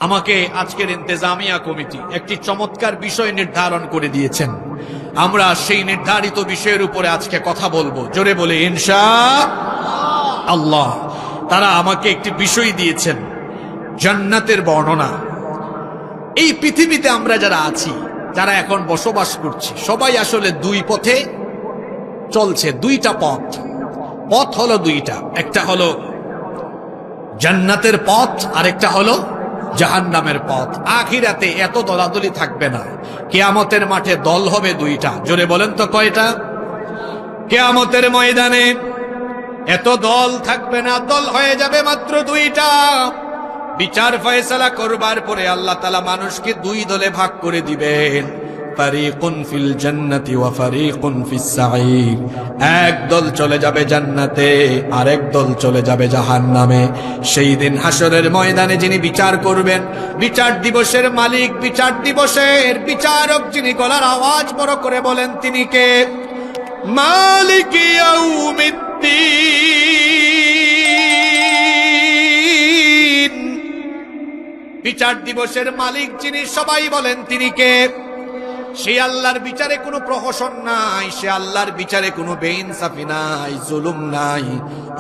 আমাকে আজকের ইন্তেজামিয়া কমিটি একটি চমৎকার বিষয় নির্ধারণ করে দিয়েছেন। আমরা সেই নির্ধারিত বিষয়ের উপরে আজকে কথা বলবো। জোরে বলে ইনশাআল্লাহ। তারা আমাকে একটি বিষয় দিয়েছেন, জান্নাতের বর্ণনা। এই পৃথিবীতে আমরা যারা আছি, যারা এখন বসবাস করছি, সবাই আসলে দুই পথে চলছে। দুইটা পথ হলো দুইটা। একটা হলো জান্নাতের পথ, আর একটা হলো জাহান্নামের পথ। আখিরাতে এত দলাদলি থাকবে না। কিয়ামতের মাঠে দল হবে দুইটা। জোরে বলেন তো কয়টা? কিয়ামতের ময়দানে এত দল থাকবে না, দল হয়ে যাবে মাত্র দুইটা। বিচার ফয়সালা করবার পরে আল্লাহ তাআলা মানুষকে দুই দলে ভাগ করে দিবেন। ফারিকুন ফিল জান্নাতি ওয়া ফারিকুন ফিস সাঈর। এক দল চলে যাবে জান্নাতে, আরেক দল চলে যাবে জাহান্নামে। সেই দিন হাসরের ময়দানে যিনি বিচার করবেন, বিচার দিবসের মালিক, বিচার দিবসের বিচারক যিনি, গলার আওয়াজ বড় করে বলেন তিনি কে? মালিক ইয়াউমিদ্দিন। বিচার দিবসের মালিক যিনি, সবাই বলেন তিনি কে? সে আল্লাহর বিচারে কোনো প্রহসন নাই, সে আল্লাহর বিচারে কোনো বেইনসাফি নাই, জুলুম নাই,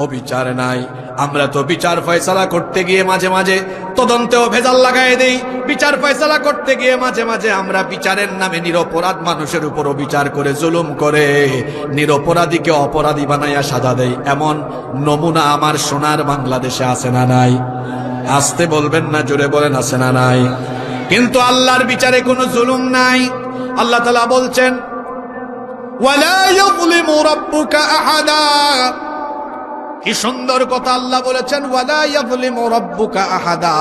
অবিচার নাই। আমরা তো বিচার ফয়সালা করতে গিয়ে মাঝে মাঝে তদন্তেও ভেজাল লাগাই দেই। বিচার ফয়সালা করতে গিয়ে মাঝে মাঝে আমরা বিচারের নামে নিরপরাধ মানুষের উপর বিচার করে, জুলুম করে নিরপরাধীকে অপরাধী বানাইয়া সাজা দেই। এমন নমুনা আমার সোনার বাংলাদেশে আছে না নাই? আসতে বলবেন না, জোরে বলেন আছে না নাই? কিন্তু আল্লাহর বিচারে কোনো জুলুম নাই। আল্লাহ তাআলা বলছেন, ওয়ালা ইয়াযলিমু রাব্বুকা আহাদা। কি সুন্দর কথা আল্লাহ বলেছেন, ওয়ালা ইয়াযলিমু রাব্বুকা আহাদা।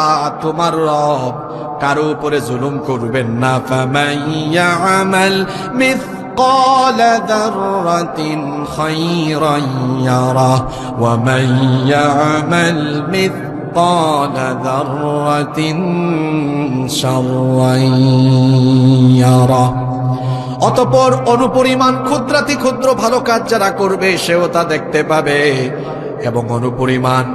তোমার রব কারো উপরে জুলুম করবেন না। ফামান ইয়ামাল মিসকালা যাররাতিন খায়রান ইয়ারা ওয়া মান ইয়ামাল قال ذرة شرا يره। অতঃপর অনুপরিমাণ ক্ষুদ্রাতি ক্ষুদ্র ভালো কাজ যারা করবে সেও তা দেখতে পাবে, এবং অনুপরিমাণ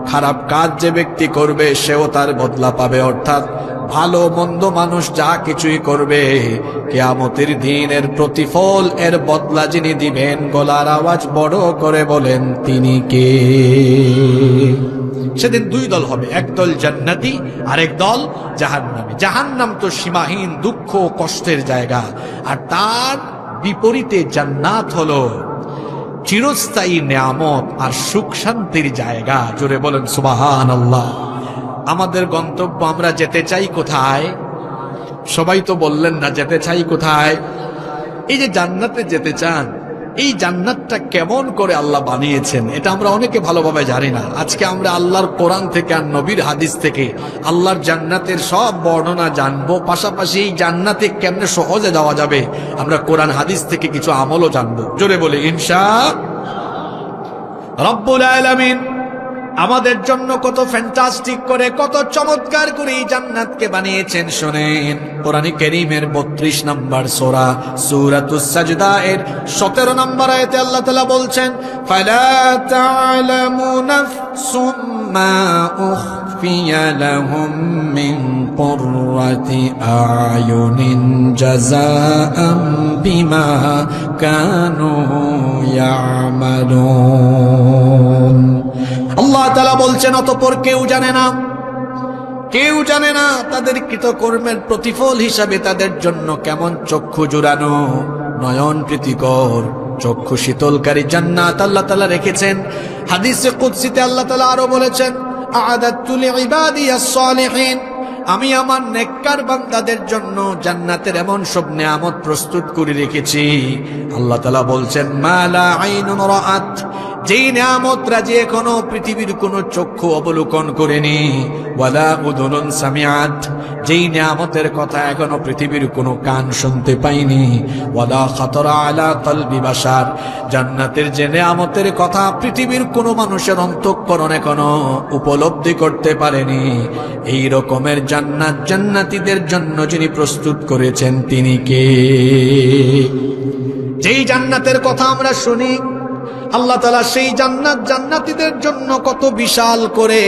খারাপ কাজ যে ব্যক্তি করবে সেও তার বদলা পাবে। অর্থাৎ ভালো মন্দ মানুষ যা কিছুই করবে, কিয়ামতের দিন এর প্রতিফল, এর বদলা যিনি দিবেন, গলার আওয়াজ বড় করে বলেন তিনি কে? সেদিন দুই দল হবে, এক দল জান্নাতি, আরেক দল জাহান্নামী। জাহান্নাম তো সীমাহীন দুঃখ কষ্টের জায়গা, আর তার বিপরীতে জান্নাত হলো চিরস্থায়ী নিয়ামত আর সুখ শান্তির জায়গা। জোরে বলেন সুবহানাল্লাহ। আমাদের গন্তব্য, আমরা যেতে চাই কোথায়? সবাই তো বললেন না, যেতে চাই কোথায়? এই যে জান্নাতে যেতে চান, এই জান্নাতটা কেমন করে আল্লাহ বানিয়েছেন এটা আমরা অনেকে ভালোভাবে জানি না। আজকে আমরা আল্লাহর কোরআন থেকে আর নবীর হাদিস থেকে আল্লাহর জান্নাতের সব বর্ণনা জানবো, পাশাপাশি এই জান্নাতে কেমনে সহজে যাওয়া যাবে আমরা কোরআন হাদিস থেকে কিছু আমলও জানবো। জোরে বলি ইনশাআল্লাহ। রব্বুল আলামিন আমাদের জন্য কত ফ্যান্টাস্টিক করে, কত চমৎকার করে এই জান্নাতকে বানিয়েছেন শুনেন। কোরআন কারীমের 32 নম্বর সূরা সূরাতুস সাজদা এর 17 নম্বর আয়াতে আল্লাহ তাআলা বলছেন, ফালা তা'লামু নাফসুম মা উখফিয়া লাহুম মিন কুররাতি আ'য়ুনিন জাযাআম বিমা কানু ইয়া'মালুন। আল্লাহ তাআলা বলছেন, অতঃপর কেউ জানে না তাদের কৃতকর্মের প্রতিফল হিসাবে তাদের জন্য কেমন চক্ষু জুড়ানো, নয়ন প্রীতিকর, চক্ষু শীতলকারী জান্নাত আল্লাহ তাআলা রেখেছেন। হাদিসে কুদসিতে আল্লাহ তাআলা আরো বলেছেন, আ'আদাতু লিইবাদিয়াস সালিহিন। আমি আমার নেককার বান্দাদের জন্য জান্নাতের এমন সব নিয়ামত প্রস্তুত করে রেখেছি। আল্লাহ তাআলা বলছেন, মা লা আইনুন রাআত। যেই নিয়ামত রাজি এখনো পৃথিবীর কোনো চক্ষু অবলোকন করেনি, ওয়ালা উযুনুন সামিআত। যেই নিয়ামতের কথা এখনো পৃথিবীর কোনো কান শুনতে পায়নি, ওয়ালা খাতারা আলা কলবি বাশার। জান্নাতের যে নিয়ামতের কথা পৃথিবীর কোনো মানুষের অন্তঃকরণ এখনো উপলব্ধি করতে পারেনি, এই রকমের জান্নাত জান্নাতীদের জন্য যিনি প্রস্তুত করেছেন তিনি কে? যেই জান্নাতের কথা আমরা শুনি, আল্লাহ তাআলা সেই জান্নাত জান্নাতীদের জন্য কত বিশাল করে,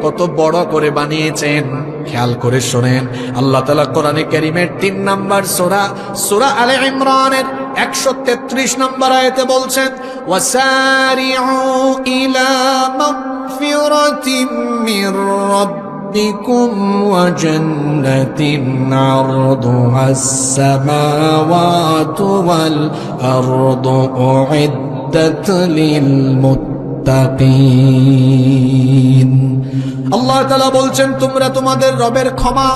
কত বড় করে বানিয়েছেন। খেয়াল করে শোনেন, আল্লাহ তাআলা কোরআনে কারীমের 3 নম্বর সূরা সূরা আলে ইমরানের 133 নম্বর আয়াতে বলছেন, ওয়াসারিউ ইলা মাগফিরাতিম মির রাব্বিকুম ওয়া জান্নাতিন আরদুহাস সামাওয়াতু ওয়াল আরদু উইদ্দাত লিল মুত্তাকিন। আল্লাহ তাআলা বলছেন, তোমরা তোমাদের রবের ক্ষমা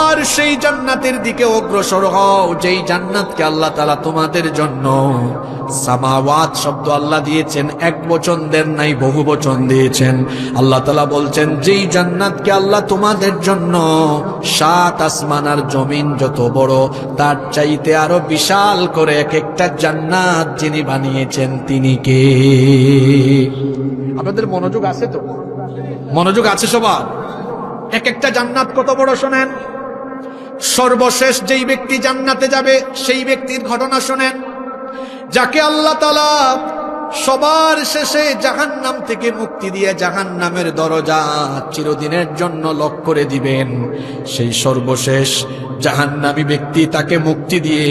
আর সেই জান্নাতের দিকে অগ্রসর হও, যেই জান্নাতকে আল্লাহ তাআলা তোমাদের জন্য, সামাওয়াত শব্দ আল্লাহ দিয়েছেন, এক বচন দেন নাই, বহু বচন দিয়েছেন। আল্লাহ তাআলা বলছেন, যেই জান্নাতকে আল্লাহ তোমাদের জন্য 7 আসমান আর জমিন যত বড়, তার চাইতে আরো বিশাল করে এক একটা জান্নাত যিনি বানিয়েছেন তিনি কে? আপনাদের মনোযোগ আছে তো? মনোযোগ আছে সবার? এক একটা জান্নাত কত বড় শোনেন। সর্বশেষ যেই ব্যক্তি জান্নাতে যাবে সেই ব্যক্তির ঘটনা শোনেন, যাকে আল্লাহ তাআলা সবার শেষে জাহান্নাম থেকে মুক্তি দিয়ে জাহান্নামের দরজা চিরদিনের জন্য লক করে দিবেন। সেই সর্বশেষ জাহান্নামী ব্যক্তি, তাকে মুক্তি দিয়ে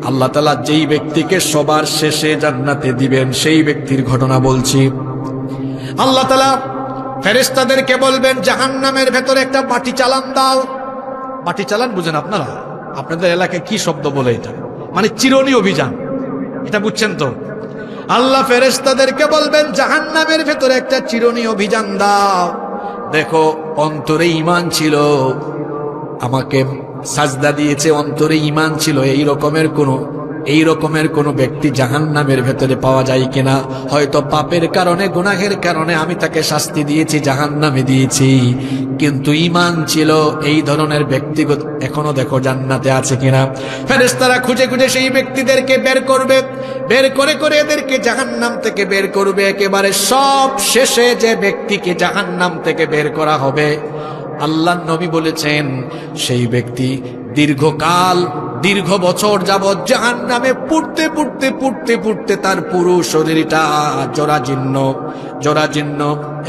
আল্লাহ তাআলা যেই ব্যক্তিকে সবার শেষে জান্নাতে দিবেন সেই ব্যক্তির ঘটনা বলছি। আল্লাহ তাআলা ফেরেশতাদেরকে বলবেন, জাহান্নামের ভেতরে একটা বাটি চালান দাও। বাটি চালান বুঝেন আপনারা? আপনাদের এলাকায় কি শব্দ বলে এটা? মানে চিরুনি অভিযান, এটা বুঝছেন তো? আল্লাহ ফেরেশতাদেরকে বলবেন, জাহান্নামের ভেতরে একটা চিরুনি অভিযান দাও। দেখো, অন্তরে ঈমান ছিল, আমাকে সাজদা দিয়েছে, অন্তরে ঈমান ছিল, এই রকমের কোন ব্যক্তি জাহান্নামের ভেতরে পাওয়া যায় কিনা? হয়তো পাপের কারণে, গুনাহের কারণে আমি তাকে শাস্তি দিয়েছি, জাহান্নামে দিয়েছি, কিন্তু ঈমান ছিল, এই ধরনের ব্যক্তিগত এখনো দেখো জান্নাতে আছে কিনা। ফেরেশতারা খুঁজে খুঁজে সেই ব্যক্তিদেরকে বের করবে, বের করে করে এদেরকে জাহান্নাম থেকে বের করবে। একেবারে সব শেষে যে ব্যক্তিকে জাহান্নাম থেকে বের করা হবে, আল্লাহর নবী বলেছেন, সেই ব্যক্তি দীর্ঘ বছর যাবৎ জাহান্নামে পুড়তে পুড়তে পুড়তে পুড়তে তার পুরো শরীরটা জরাজীর্ণ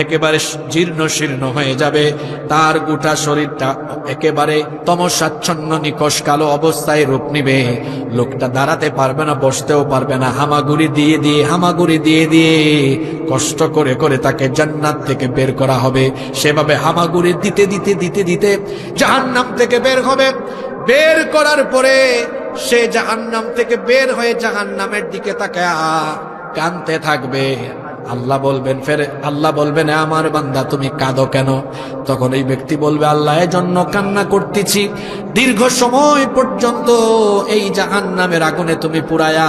একেবারে জীর্ণ শীর্ণ হয়ে যাবে। তার গোটা শরীরটা একেবারে তমসাচ্ছন্ন নিকষ কালো অবস্থায় রূপ নিবে। লোকটা দাঁড়াতে পারবে না, বসতেও পারবে না, হামাগুড়ি দিয়ে দিয়ে কষ্ট করে করে তাকে জান্নাত থেকে বের করা হবে। সেভাবে হামাগুড়ি দিতে জাহান্নাম থেকে বের হবে। বের করার পরে সে জাহান্নাম থেকে বের হয়ে জাহান্নামের দিকে তাকায়া কাঁদতে থাকবে। আল্লাহ বলবেন, আমার বান্দা তুমি কাঁদো কেন? তখন এই ব্যক্তি বলবে, আল্লাহ এজন্য কান্না করতেছি, দীর্ঘ সময় পর্যন্ত এই জাহান্নামের আগুনে তুমি পুরায়া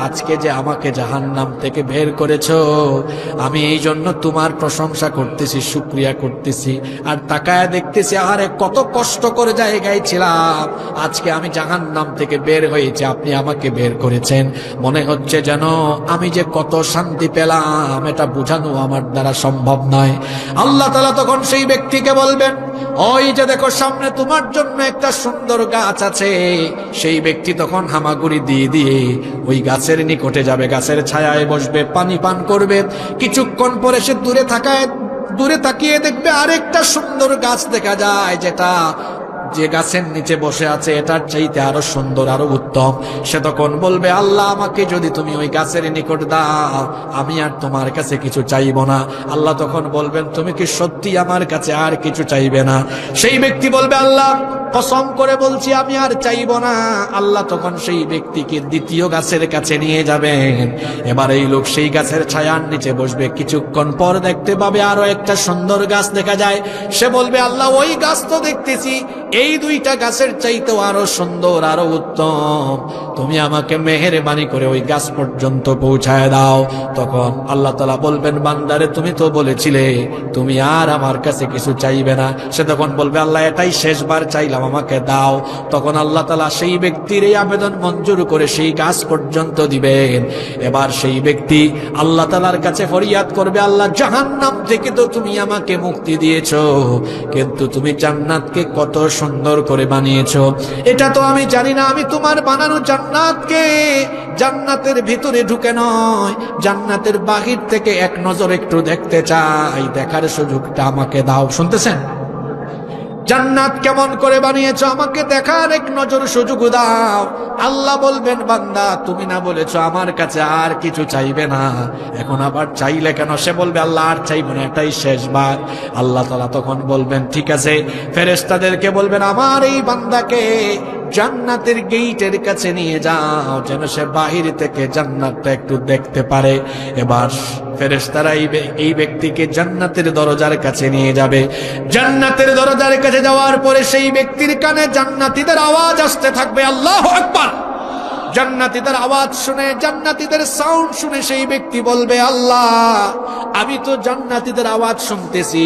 আজকে যে আমাকে জাহান্নাম থেকে বের করেছো, আমি এই জন্য তোমার প্রশংসা করতেছি, শুকরিয়া করতেছি। আর তাকায়া দেখতেছি, আরে কত কষ্ট করে জায়গায় ছিলাম, আজকে আমি জাহান্নাম থেকে বের হয়েছি, আপনি আমাকে বের করেছেন। মনে হচ্ছে যেন আমি যে কত শান্তি পেলাম, এটা বোঝানো আমার দ্বারা সম্ভব নয়। আল্লাহ তাআলা তখন সেই ব্যক্তিকে বলবেন, ওই যে দেখো সামনে তোমার জন্য একটা সুন্দর গাছ আছে। সেই ব্যক্তি তখন হামাগুড়ি দিয়ে ওই গাছের নিকটে যাবে, গাছের ছায়ায় বসবে, পানি পান করবে। কিছুক্ষণ পরে সে দূরে তাকিয়ে দেখবে আরেকটা সুন্দর গাছ দেখা যায়, যে গাছের নিচে বসে আছে এটার চাইতে আরো সুন্দর, আরো উত্তম। সে তখন বলবে, আল্লাহ আমাকে যদি তুমি ওই গাছের নিকট দাও, আমি আর তোমার কাছে কিছু চাইব না। আল্লাহ তখন বলবেন, তুমি কি সত্যি আমার কাছে আর কিছু চাইবে না? সেই ব্যক্তি বলবে, আল্লাহ কসম করে বলছি আমি আর চাইব না। আল্লাহ তখন সেই ব্যক্তিকে দ্বিতীয় গাছের কাছে নিয়ে যাবেন। এবার এই লোক সেই গাছের ছায়ার নিচে বসবে। কিছুক্ষণ পর দেখতে পাবে আরো একটা সুন্দর গাছ দেখা যায়। সে বলবে, আল্লাহ ওই গাছ তো দেখতেছি এই দুইটা গাছের চাইতেও আরো সুন্দর, আরো উত্তম, তুমি আমাকে মেহেরবানি করে ওই গাছ পর্যন্ত পৌঁছায় দাও। তখন আল্লাহ তাআলা বলবেন, বান্দারে তুমি তো বলেছিলে তুমি আর আমার কাছে কিছু চাইবে না। সে তখন বলবে, আল্লাহ এটাই শেষবার চাইলাম, আমাকে দাও। তখন আল্লাহ তাআলা সেই ব্যক্তির এই আবেদন মঞ্জুর করে সেই গাছ পর্যন্ত দিবেন। এবার সেই ব্যক্তি আল্লাহ তাআলার কাছে ফরিয়াদ করবে, আল্লাহ জাহান্নাম থেকে তো তুমি আমাকে মুক্তি দিয়েছো, কিন্তু তুমি জান্নাতকে কত সুন্দর করে বানিয়েছো এটা তো আমি জানি না। আমি তোমার বানানো জান্নাতকে জান্নাতের ভিতরে ঢুকে নয়, জান্নাতের বাহির থেকে এক নজর একটু দেখতে চাই, দেখার সুযোগটা আমাকে দাও। শুনতেছেন? জান্নাত কেমন করে বানিয়েছো আমাকে দেখার এক নজর সুযোগ দাও। আল্লাহ বলবেন, বান্দা তুমি না বলেছো আমার কাছে আর কিছু চাইবে না, এখন আবার চাইলে কেন? সে বলবে, আল্লাহ আর চাইবো না, এটাই শেষবার। আল্লাহ তাআলা তখন বলবেন, ঠিক আছে। ফেরেশতাদেরকে বলবেন, আমার এই বান্দাকে জান্নাতের গেইটের কাছে নিয়ে যাও, যেন সে বাহির থেকে জান্নাতটা একটু দেখতে পারে। এবার ফেরেশতারা এই ব্যক্তিকে জান্নাতের দরজার কাছে নিয়ে যাবে। জান্নাতের দরজার কাছে যাওয়ার পরে সেই ব্যক্তির কানে জান্নাতীদের আওয়াজ আসতে থাকবে, আল্লাহু আকবার। জান্নাতীদের আওয়াজ শুনে, জান্নাতীদের সাউন্ড শুনে সেই ব্যক্তি বলবে, আল্লাহ আমি তো জান্নাতীদের আওয়াজ শুনতেছি,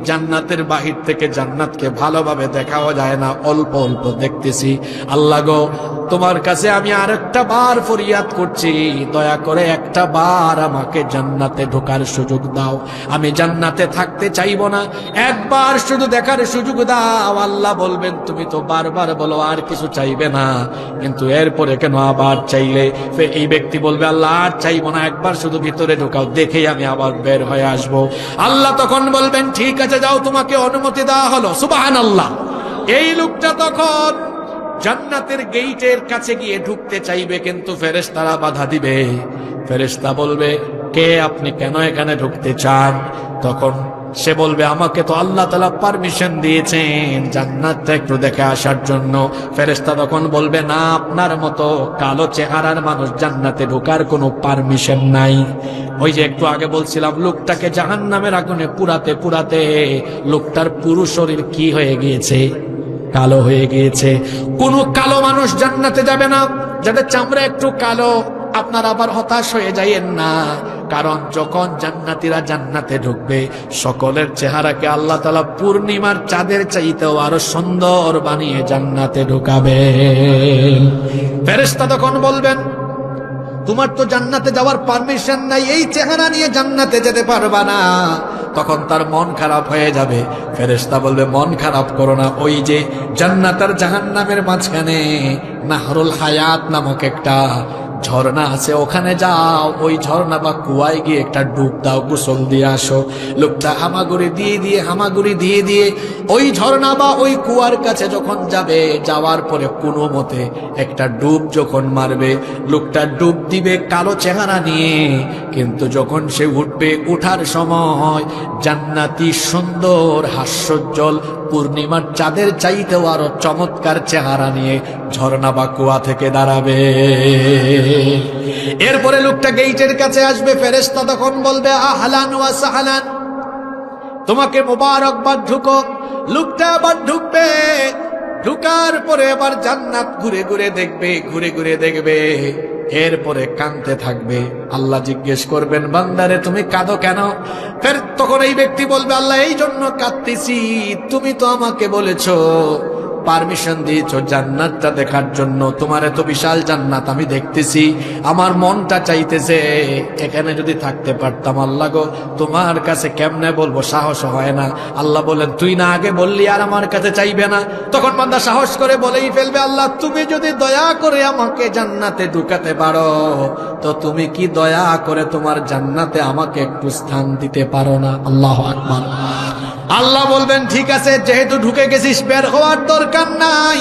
জান্নাতের বাহির থেকে জান্নাতকে ভালোভাবে দেখাও যায় না, অল্প অল্প দেখতেছি। আল্লাহ গো, তোমার কাছে আমি আরেকটা বার ফরিয়াদ করছি, দয়া করে একটা বার আমাকে জান্নাতে ঢোকার সুযোগ দাও। আমি জান্নাতে থাকতে চাইবো না, একবার শুধু দেখার সুযোগ দাও। আল্লাহ বলবেন, তুমি তো বারবার বলো আর কিছু চাইবে না, কিন্তু এরপরে কেন আবার চাইলে? এই ব্যক্তি বলবে, আল্লাহ আর চাইবো না, একবার শুধু ভিতরে ঢোকাও, দেখেই আমি আবার বের হয়ে আসবো। আল্লাহ তখন বলবেন, ঠিক আছে যাও, তোমাকে অনুমতি দেওয়া হলো। সুবহানাল্লাহ। এই লোকটা তখন জান্নাতের গেইটের কাছে গিয়ে ঢুকতে চাইবে, কিন্তু ফেরেশতারা বাধা দিবে। ফেরেশতা বলবে, কে আপনি, কেন এখানে ঢুকতে চান? তখন সে বলবে, আমাকে তো আল্লাহ তাআলা পারমিশন দিয়েছেন জান্নাতটা একটু দেখে আসার জন্য। ফেরেশতা তখন বলবে, না, আপনার মতো কালো চেহারার মানুষ জান্নাতে ঢোকার কোনো পারমিশন নাই। ওই যে একটু আগে বলছিলাম, লোকটাকে জাহান্নামের আগুনে পুরাতে পুরাতে লোকটার পুরো শরীর কি হয়ে গিয়েছে? কালো হয়ে গিয়েছে। কোন কালো মানুষ জান্নাতে যাবে না, যাদের চামড়া একটু কালো। আপনারা আবার হতাশ হয়ে যাইয়েন না, কারণ যখন জান্নাতীরা জান্নাতে ঢুকবে, সকলের চেহারাকে আল্লাহ তাআলা পূর্ণিমার চাঁদের চাইতেও আরো সুন্দর বানিয়ে জান্নাতে ঢুকাবে। ফেরেশতা তখন বলবেন, তোমার তো জান্নাতে যাওয়ার পারমিশন নাই, এই চেহারা নিয়ে জান্নাতে যেতে পারবা না। তখন তার মন খারাপ হয়ে যাবে। ফেরেশতা বলবে, মন খারাপ করো না, ওই যে জান্নাত আর জাহান্নামের মাঝখানে নাহরুল হায়াত নামক একটা ঝর্ণা আছে, ওখানে যাও, ওই ঝর্ণা বা কুয়ায় গিয়ে একটা ডুব দাও, গোসল দিয়ে আসো। লোকটা হামাগুড়ি দিয়ে দিয়ে ওই ঝর্ণা বা ওই কুয়ার কাছে যখন যাবে, যাওয়ার পরে কোনো মতে একটা ডুব যখন মারবে, লোকটা ডুব দিবে কালো চেহারা নিয়ে, কিন্তু যখন সে উঠবে, উঠার সময় জান্নাতি সুন্দর হাস্যোজ্জ্বল পূর্ণিমার চাঁদের চাইতেও আরো চমৎকার চেহারা নিয়ে ঝর্ণা বা কুয়া থেকে দাঁড়াবে। এরপরে লোকটা গেইটের কাছে আসবে। ফেরেশতা তখন বলবে, আহলান ওয়া সাহলান, তোমাকে মোবারকবাদ, ঢুকো। লোকটা আবার ঢুকবে। ঢুকার পরে আবার জান্নাত ঘুরে ঘুরে দেখবে, এরপরে কাঁদতে থাকবে। আল্লাহ জিজ্ঞেস করবেন, বান্দারে তুমি কাঁদো কেন? ফের তখন এই ব্যক্তি বলবে, আল্লাহ এই জন্য কাঁদতেছি, তুমি তো আমাকে বলেছো, পারমিশন দিয়েছো জান্নাতটা দেখার জন্য, তোমার এত বিশাল জান্নাত আমি দেখতেছি, আমার মনটা চাইতেছে এখানে যদি থাকতে পারতাম। আল্লাহ গো, তোমার কাছে কেমনে বলবো, সাহস হয় না। আল্লাহ বলেন, তুই না আগে বললি আর আমার কাছে চাইবে না? তখন বান্দা সাহস করে বলেই ফেলবে, আল্লাহ তুমি যদি দয়া করে আমাকে জান্নাতে ঢুকাতে পারো, তো তুমি কি দয়া করে তোমার জান্নাতে আমাকে একটু স্থান দিতে পারো না? আল্লাহু আকবার। আল্লাহ বলবেন, ঠিক আছে, যেহেতু ঢুকে গেছিস, বের হওয়ার দরকার নাই,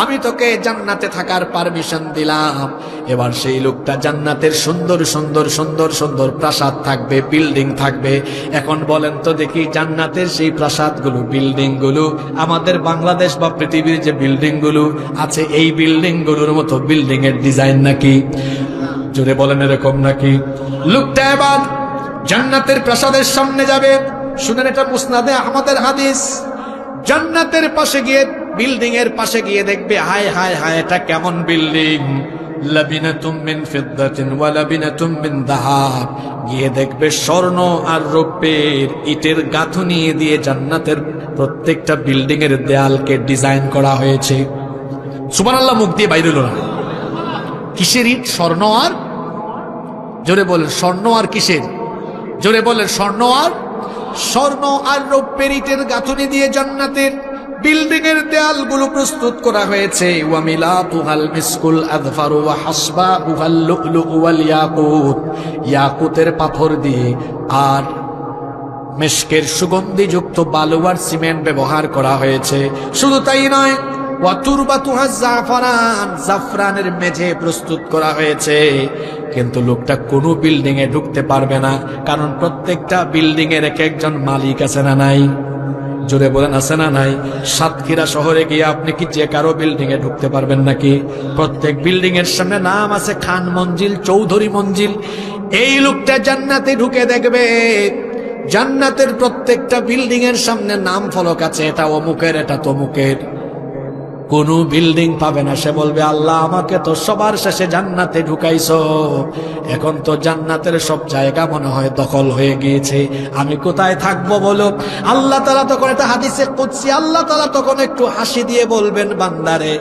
আমি তোকে জান্নাতে থাকার পারমিশন দিলাম। এবার সেই লোকটা জান্নাতের সুন্দর সুন্দর সুন্দর সুন্দর প্রাসাদ থাকবে, বিল্ডিং থাকবে। এখন বলেন তো দেখি, জান্নাতের সেই প্রাসাদগুলো, বিল্ডিংগুলো আমাদের বাংলাদেশ বা পৃথিবীর যে বিল্ডিংগুলো আছে, এই বিল্ডিংগুলোর মতো বিল্ডিং এর ডিজাইন নাকি? জোরে বলেন, এরকম নাকি? লোকটা এবার জান্নাতের প্রাসাদের সামনে যাবে। শুনেন, এটা মুসনাদে আহমদের হাদিস। জান্নাতের পাশে গিয়ে, বিল্ডিং এর পাশে গিয়ে দেখবে, হায় হায় হায়, এটা কেমন বিল্ডিং! লাবিনাতুম মিন ফিদ্দাতিন ওয়া লাবিনাতুম মিন যাহাব। গিয়ে দেখবে স্বর্ণ আর রৌপ্যের ইটের গাঁথুনি দিয়ে জান্নাতের প্রত্যেকটা বিল্ডিং এর দেয়ালকে ডিজাইন করা হয়েছে। সুবহানাল্লাহ, মুখ দিয়ে বাইরে এলো না। কিসের ইট? স্বর্ণ আর, জোরে বলেন, স্বর্ণ আর কিসের? জোরে বলেন, স্বর্ণ আর রৌপ্যের ইটের গাঁথুনি দিয়ে জান্নাতের বিল্ডিং এর দেয়ালগুলো প্রস্তুত করা হয়েছে। ওয়া মিলাতুহাল মিসকুল আযফারু ওয়া হাসবাউহাল লুলু ওয়াল ইয়াকুত। ইয়াকুতের পাথর দিয়ে আর মেশকের সুগন্ধিযুক্ত বালু আর সিমেন্ট ব্যবহার করা হয়েছে। শুধু তাই নয়, ওয়াতুরবাতুহা জাফরান, জাফরানের মেঝে প্রস্তুত করা হয়েছে। কিন্তু লোকটা কোনো বিল্ডিং এ ঢুকতে পারবে না, কারণ প্রত্যেকটা বিল্ডিং এর এক একজন মালিক আছে না নাই? জোরে বলেন আছে না নাই? সাতক্ষীরা শহরে গিয়ে আপনি কি যে কারো বিল্ডিং এ ঢুকতে পারবেন নাকি? প্রত্যেক বিল্ডিং এর সামনে নাম আছে খান মঞ্জিল, চৌধুরী মঞ্জিল। এই লোকটা জান্নাতে ঢুকে দেখবে জান্নাতের প্রত্যেকটা বিল্ডিং এর সামনে নাম ফলক আছে, এটা অমুকের, এটা তমুকের। কোন বিল্ডিং পাবে না। সে বলবে, আল্লাহ আমাকে তো সবার শেষে জান্নাতে ঢুকাইছো, এখন তো জান্নাতের সব জায়গা মনে হয় দখল হয়ে গিয়েছে, আমি কোথায় থাকবো বলো? আল্লাহ তাআলা তখন, এটা হাদিসে কুদসি, আল্লাহ তাআলা তখন একটু হাসি দিয়ে বলবেন, বান্দারে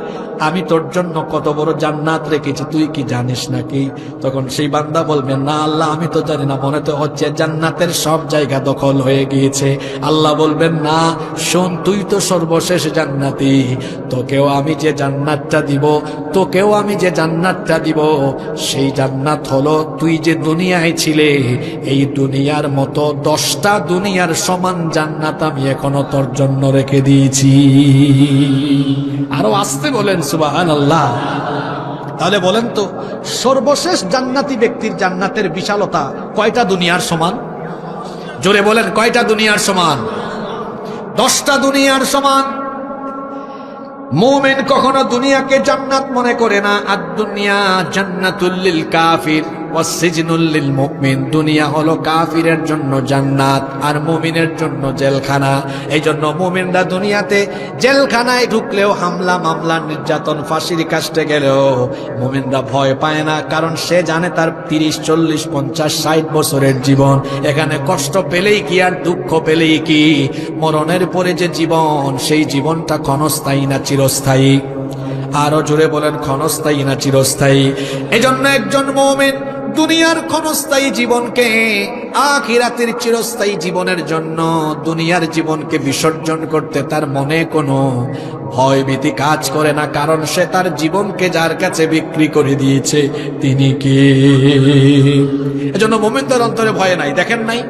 আমি তোর জন্য কত বড় জান্নাত রেখেছি, তুই কি জানিস নাকি? তখন সেই বান্দা বলবেন, না আল্লাহ আমি তো জানি না, মনে তো হচ্ছে জান্নাতের সব জায়গা দখল হয়ে গিয়েছে। আল্লাহ বলবেন, না শোন, তুই তো সর্বশেষ জান্নাতি, তোকেও আমি যে জান্নাতটা দিব, তোকেও আমি যে জান্নাতটা দিব, সেই জান্নাত হলো তুই যে দুনিয়ায় ছিলে এই দুনিয়ার মতো 10টা দুনিয়ার সমান জান্নাত আমি এখনো তোর জন্য রেখে দিয়েছি। আরো আসতে বলেন সুবহানাল্লাহ। তাহলে বলেন তো, সর্বশেষ জান্নাতি ব্যক্তির জান্নাতের বিশালতা কয়টা দুনিয়ার সমান? জোরে বলেন, কয়টা দুনিয়ার সমান? 10টা দুনিয়ার সমান। মুমিন কখনো দুনিয়াকে জান্নাত মনে করে না। আর দুনিয়া জান্নাতুল লিল কাফির ওয়াস সিজনুল লিল মুমিন। দুনিয়া হলো কাফিরের জন্য জান্নাত আর মুমিনের জন্য জেলখানা। এই জন্য মুমিনরা দুনিয়াতে জেলখানায় ঢুকলেও, হামলা মামলা নির্যাতন ফাঁসির কাস্টে গেলেও মুমিনরা ভয় পায় না, কারণ সে জানে তার 30, 40, 50, 60 বছরের জীবন, এখানে কষ্ট পেলেই কি আর দুঃখ পেলেই কি, মরণের পরে যে জীবন, সেই জীবনটা ক্ষণস্থায়ী না চিরস্থায়ী? আরো জোরে বলেন, ক্ষণস্থায়ী না চিরস্থায়ী? এজন্য একজন মুমিন দুনিয়ার ক্ষণস্থায়ী জীবনকে আখিরাতের চিরস্থায়ী জীবনের জন্য দুনিয়ার জীবনকে বিসর্জন করতে তার মনে কোনো ভয় ভীতি কাজ করে না, কারণ সে তার জীবনকে যার কাছে বিক্রি করে দিয়েছে তিনি কে। এজন্য মুমিনদের অন্তরে ভয় নাই। দেখেন নাই,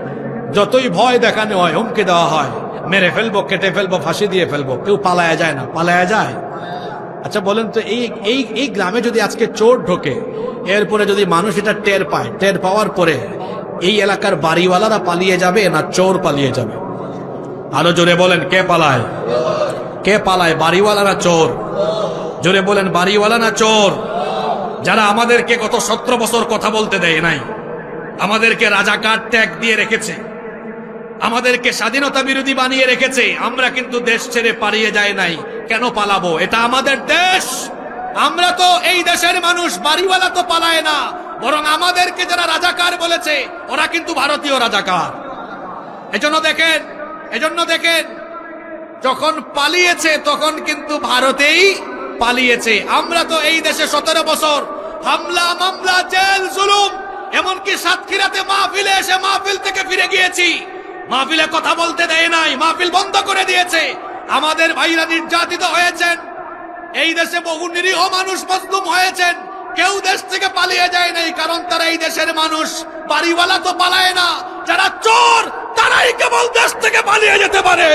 যতই ভয় দেখানো হয়, হুমকি দেওয়া হয়, মেরে ফেলবো, কেটে ফেলবো, ফাঁসি দিয়ে ফেলবো, কেউ পালায়া যায় না। পালায়া যায়? আচ্ছা বলেন তো, এই গ্রামে যদি আজকে চোর ঢোকে, এরপরে যদি মানুষ এটা টের পায়, টের পাওয়ার পরে এই এলাকার বাড়িওয়ালারা পালিয়ে যাবে না চোর পালিয়ে যাবে? আরো জোরে বলেন, কে পালায়? কে পালায়, বাড়িওয়ালা না চোর? জোরে বলেন, বাড়িওয়ালা না চোর? যারা আমাদেরকে গত 17 বছর কথা বলতে দেয় নাই, আমাদেরকে রাজাকার ট্যাগ দিয়ে রেখেছে, আমাদেরকে স্বাধীনতা বিরোধী বানিয়ে রেখেছে, আমরা কিন্তু দেশ ছেড়ে পালিয়ে যায় নাই। কেন পালাবো? এটা আমাদের দেশ। আমরা তো এই দেশের মানুষ। বাড়িওয়ালা তো পালায় না, বরং আমাদেরকে যারা রাজাকার বলেছে ওরা কিন্তু ভারতীয় রাজাকার। এজন্য দেখেন যখন পালিয়েছে তখন কিন্তু ভারতেই পালিয়েছে। আমরা তো এই দেশে 17 বছর হামলা মামলা, জেল, জুলুম, এমনকি সাতক্ষীরাতে মাহফিলে এসে মাহফিল থেকে ফিরে গিয়েছি, মাহফিলে কথা বলতে দেয় নাই, মাহফিল বন্ধ করে দিয়েছে। আমাদের ভাইরা নির্যাতিত হয়েছেন, এই দেশে বহু নিরীহ মানুষ মজলুম হয়েছেন, কেউ দেশ থেকে পালিয়ে যায় নাই, কারণ তারা এই দেশের মানুষ। বাড়িওয়ালা তো পালায় না, যারা চোর তারাই কেবল দেশ থেকে পালিয়ে যেতে পারে।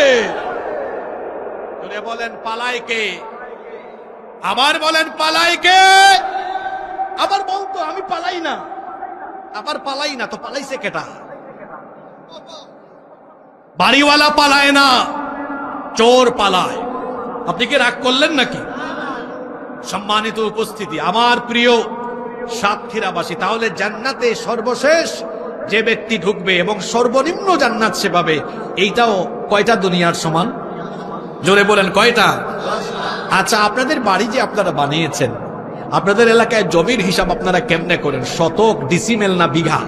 বলেন পালায় কে? আবার বলেন পালায় কে? আবার বলতো আমি পালাই না, আবার পালাই না, তো পালাইছে কেটা? বাড়িওয়ালা পালায় না, চোর পালায়। আপনি কি রাগ করলেন নাকি? সম্মানিত উপস্থিতি, আমার প্রিয় সাতক্ষীরাবাসী, তাহলে জান্নাতে সর্বশেষ যে ব্যক্তি ঢুকবে এবং সর্বনিম্ন জান্নাত সে পাবে, এইটাও কয়টা দুনিয়ার সমান? জোরে বলেন, কয়টা? আচ্ছা, আপনাদের বাড়ি যে আপনারা বানিয়েছেন, আপনাদের এলাকায় জমির হিসাব আপনারা কেমনে করেন? শতক, ডিসিমেল না বিঘা?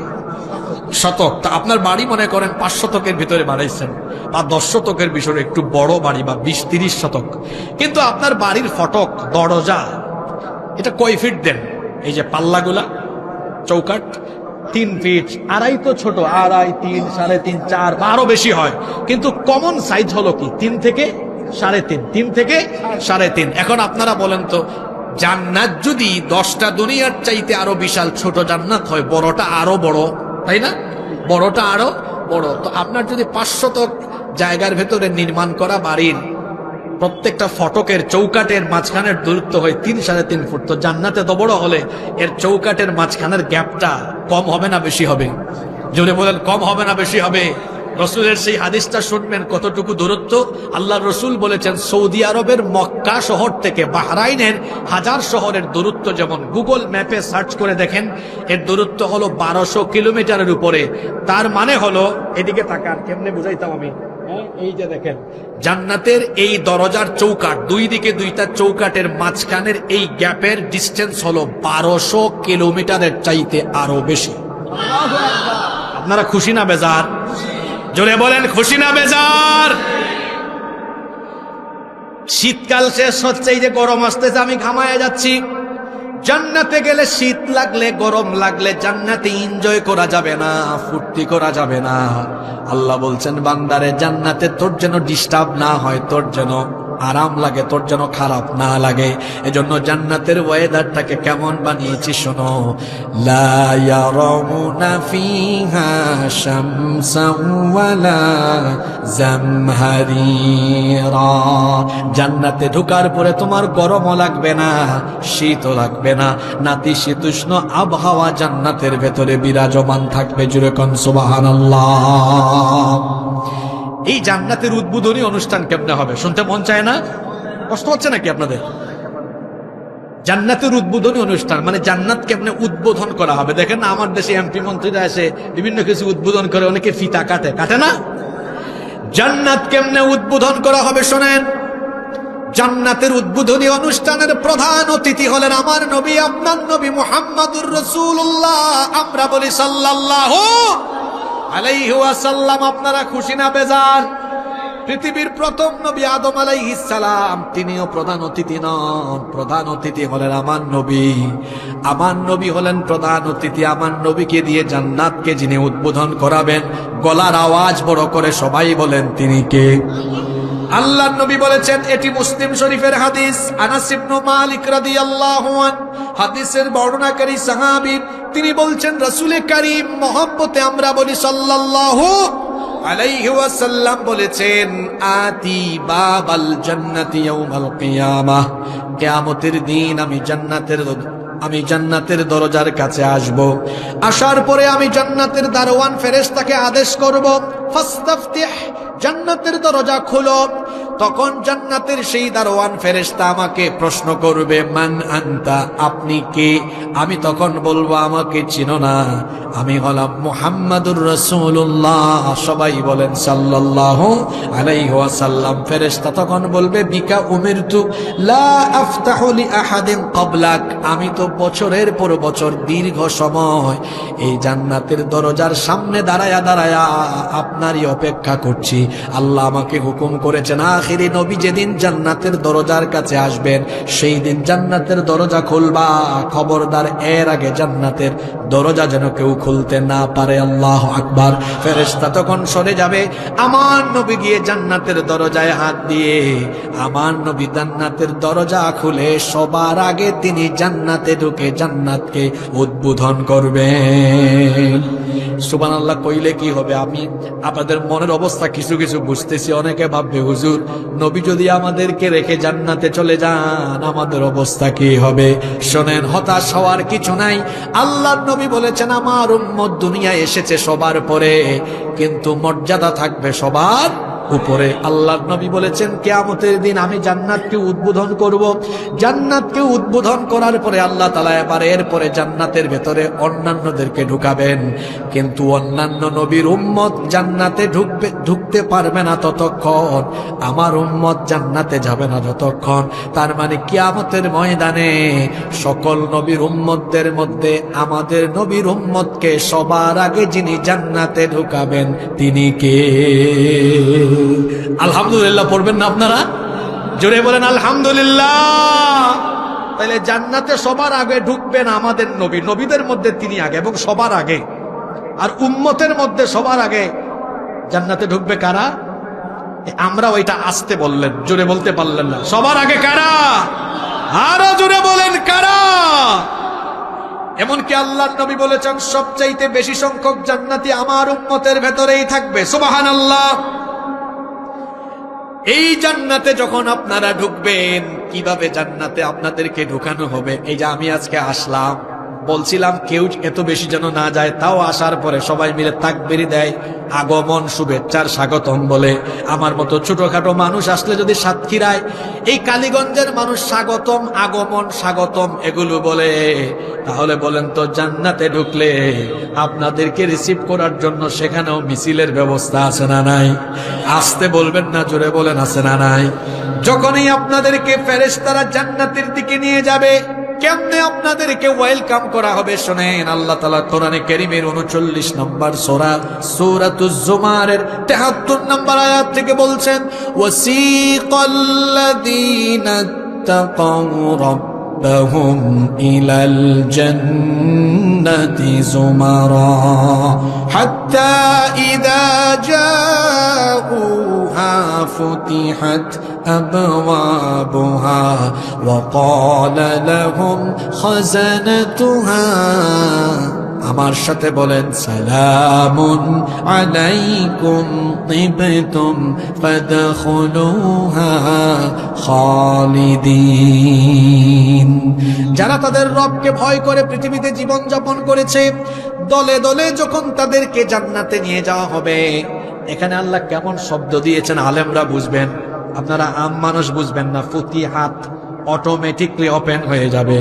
শতক। তা আপনার বাড়ি মনে করেন 5 শতকের ভিতরে বানাইছেন, বা 10 শতকের বিষয়ে একটু বড় বাড়ি, বা 20-30 শতক। কিন্তু আপনার বাড়ির ফটক, দরজা, এটা কয় ফিট দেন? এই যে পাল্লাগুলা, চৌকাট 3 ফিট, আড়াই তো ছোট, 2.5, 3, 3.5, 4 বা আরো বেশি হয়, কিন্তু কমন সাইজ হলো কি 3 থেকে 3.5, 3 থেকে 3.5। এখন আপনারা বলেন তো, জান্নাত যদি 10টা দুনিয়ার চাইতে আরো বিশাল ছোট জান্নাত হয়, বড়টা আরো বড়, তাই না? বড়টা আরো বড়। তো আপনার যদি 500 জায়গার ভেতরে নির্মাণ করা বাড়ির প্রত্যেকটা ফটকের চৌকাটের মাঝখানের দূরত্ব হয় 3-3.5 ফুট, তো জান্নাতে তো বড় হলে এর চৌকাটের মাঝখানের গ্যাপটা কম হবে না বেশি হবে? জোরে বলেন, কম হবে না বেশি হবে? রসুলের সেই হাদিসটা শুনবেন কতটুকু দূরত্ব। আল্লাহ রসুল বলেছেন সৌদি আরবের মক্কা শহর থেকে বাহরাইনের হাজার শহরের দূরত্ব যেমন গুগল ম্যাপে সার্চ করে দেখেন, এর দূরত্ব হলো 1200 কিলোমিটারের উপরে। তার মানে হলো, এদিকে তাকান, কেমনে বুঝাইতাম আমি, এই যে দেখেন জান্নাতের এই দরজার চৌকাট, দুই দিকে দুইটা চৌকাটের মাঝখানের এই গ্যাপের ডিস্টেন্স হলো 1200 কিলোমিটারের চাইতে আরো বেশি। আপনারা খুশি না বেজার? জোরে বলেন, খুশি না বেজার? শীতকাল শেষ হচ্ছে, এই যে গরম আসতেছে, আমি ঘামায় যাচ্ছি। জান্নাতে গেলে শীত লাগলে গরম লাগলে জান্নাতে এনজয় করা যাবে না, ফুর্তি করা যাবে না। আল্লাহ বলছেন বান্দারে জান্নাতে তোর যেন ডিস্টার্ব না হয়, তোর যেন আরাম লাগে, তোর যেন খারাপ না লাগে। এজন্য জান্নাতের ওয়েদারটাকে কেমন বানিয়েছি শোনো। লা ইয়ারাউনা ফিহা শামসান ওয়ালা জামহারিরা। জান্নাতে ঢোকার পরে তোমার গরমও লাগবে না, শীতও লাগবে না, নাতিশীতোষ্ণ আবহাওয়া জান্নাতের ভেতরে বিরাজমান থাকবে। জুরে কোন সুবহানাল্লাহ। এই জান্নাতের উদ্বোধনী অনুষ্ঠান কেমনে হবে শুনতে মন চায় না? কষ্ট হচ্ছে নাকি আপনাদের? জান্নাতের উদ্বোধনী অনুষ্ঠান মানে জান্নাত কেমনে উদ্বোধন করা হবে। দেখেন না, আমার দেশে এমপি মন্ত্রীরা এসে বিভিন্ন কিছু উদ্বোধন করে, অনেকে ফিতা কাটে, কাটে না? জান্নাত কেমনে উদ্বোধন করা হবে শোনেন। জান্নাতের উদ্বোধনী অনুষ্ঠানের প্রধান অতিথি হলেন আমার নবী, আপনার নবী মুহাম্মাদুর রাসূলুল্লাহ। আমরা বলি সাল্লাল্লাহু আলাইহি ওয়াসাল্লাম। আপনারা খুশি না বেজার? পৃথিবীর প্রথম নবী আদম আলাইহিস সালাম, তিনিও প্রধান অতিথি নন। প্রধান অতিথি হলেন আমার নবী। আমার নবী হলেন প্রধান অতিথি। আমার নবীকে দিয়ে জান্নাতকে যিনি উদ্বোধন করাবেন, গলার আওয়াজ বড় করে সবাই বলেন তিনি কে? আল্লাহর নবী বলেছেন, এটি মুসলিম শরীফের হাদিস। আনাস ইবনে মালিক রাদিয়াল্লাহু আনহু হাদিসের বর্ণনাকারী সাহাবী, তিনি বলছেন রাসূলে কারীম মহব্বতে আমরা বলি সাল্লাল্লাহু আলাইহি ওয়াসাল্লাম বলেছেন, আতি বাবাল জান্নাতি ইয়াউমাল কিয়ামাহ। কিয়ামতের দিন আমি জান্নাতের দরজার কাছে আসব। আসার পরে আমি জান্নাতের দারোয়ান ফেরেশতাকে আদেশ করব, ফাস্তাফতিহ, জান্নাতের দরজা খুলো। তখন জান্নাতের সেই দারোয়ান ফেরেশতা আমাকে প্রশ্ন করবে, মান আনতা, আপনি কে? আমি তখন বলবো, আমাকে চিনো না, আমি হলাম মুহাম্মাদুর রাসূলুল্লাহ। সবাই বলেন সাল্লাল্লাহু আলাইহি ওয়াসাল্লাম। ফেরেশতা তখন বলবে, বিকা উমিরতু লা আফতাহু লি আহাদিন ক্বাবলাক। আমি তো বছরের পর বছর দীর্ঘ সময় এই জান্নাতের দরজার সামনে দাঁড়ায়া দাঁড়ায়া আপনারই অপেক্ষা করছি। আল্লাহ আমাকে হুকুম করেছেন, আখিরি নবী যেদিন জান্নাতের দরজার কাছে আসবেন সেই দিন জান্নাতের দরজা খুলবা, খবরদার এর আগে জান্নাতের দরজা যেন কেউ খুলতে না পারে। আল্লাহু আকবার। ফেরেশতা তখন সরে যাবে, আমার নবী গিয়ে জান্নাতের দরজায় হাত দিয়ে আমার নবী জান্নাতের দরজা খুলে সবার আগে তিনি জান্নাতে ঢুকে জান্নাতকে উদ্বোধন করবেন। সুবহানাল্লাহ কইলে কি হবে? আমি আপনাদের মনের অবস্থা কিছু কিছু বুঝতেছি। অনেকে ভাববে, হুজুর নবী যদি আমাদেরকে রেখে জান্নাতে চলে যান আমাদের অবস্থা কি হবে? শোনেন, হতাশ হওয়ার কিছু নাই। আল্লাহর নবী বলেছেন, আমার উম্মত দুনিয়ায় এসেছে সবার পরে, কিন্তু মর্যাদা থাকবে সবার উপরে। আল্লাহর নবী বলেছেন, কিয়ামতের দিন আমি জান্নাতকে উদ্বোধন করব। জান্নাতকে উদ্বোধন করার পরে আল্লাহ তাআলা এবার এরপরে জান্নাতের ভেতরে অন্যান্যদেরকে ঢুকাবেন, কিন্তু অন্যান্য নবীর উম্মত জান্নাতে ঢুকতে পারবে না ততক্ষণ, আমার উম্মত জান্নাতে যাবে না যতক্ষণ। তার মানে কিয়ামতের ময়দানে সকল নবীর উম্মতদের মধ্যে আমাদের নবীর উম্মতকে সবার আগে যিনি জান্নাতে ঢুকাবেন তিনি কে? আলহামদুলিল্লাহ পড়বেন না আপনারা? জোরে বলেন আলহামদুলিল্লাহ। তাহলে জান্নাতে সবার আগে ঢুকবেন আমাদের নবী, নবীদের মধ্যে তিনি আগে এবং সবার আগে। আর উম্মতের মধ্যে সবার আগে জান্নাতে ঢুকবে কারা? আমরা ওইটা আসতে বললেন, জোরে বলতে পারলেন না। সবার আগে কারা? আরো জোরে বলেন কারা? এমনকি আল্লাহর নবী বলেছেন সবচাইতে বেশি সংখ্যক জান্নাতি আমার উম্মতের ভেতরেই থাকবে। সুবহানাল্লাহ। এই জান্নাতে যখন আপনারা ঢুকবেন, কিভাবে জান্নাতে আপনাদেরকে ঢুকানো হবে? এই যে আমি আজকে আসলাম, বলছিলাম কেউ এত বেশি যেন না যায়, তাও আসার পরে সবাই মিলে তাকবীর দেয়, আগমন শুভেচ্ছার স্বাগতম বলে। আমার মতো ছোটখাটো মানুষ আসলে যদি সাতক্ষীরায় এই কালীগঞ্জের মানুষ স্বাগতম, আগমন, স্বাগতম এগুলো বলে, তাহলে বলেন তো জান্নাতে ঢুকলে আপনাদেরকে রিসিভ করার জন্য সেখানেও মিছিলের ব্যবস্থা আছে না নাই? আসতে বলবেন না, জোরে বলেন আছে না নাই? যখনই আপনাদেরকে ফেরেশতারা জান্নাতের দিকে নিয়ে যাবে, কেমনে আপনাদেরকে ওয়েলকাম করা হবে শোনেন। আল্লাহ তাআলা কোরআনে কারীমের 39 নম্বর সূরা সূরাতুজ জুমারের 73 নম্বর আয়াত থেকে বলছেন, ওয়াসিকাল্লাযীনা তাকাউ রাব্বাহুম ইলাল জান্নাতি যুমারা হাত্তা ইযা জাউহা ফুতিহাত أبوابها وقال لهم خزنتها আমার সাথে বলেন সালামুন আলাইকুম তিবতুম ফাদখুলুহা খালিদিন। যারা তাদের রবকে ভয় করে পৃথিবীতে জীবন যাপন করেছে, দলে দলে যখন তাদেরকে জান্নাতে নিয়ে যাওয়া হবে, এখানে আল্লাহ কেমন শব্দ দিয়েছেন আলেমরা বুঝবেন, আপনারা আম মানুষ বুঝবেন না। ফুতিহাত অটোমেটিকলি ওপেন হয়ে যাবে।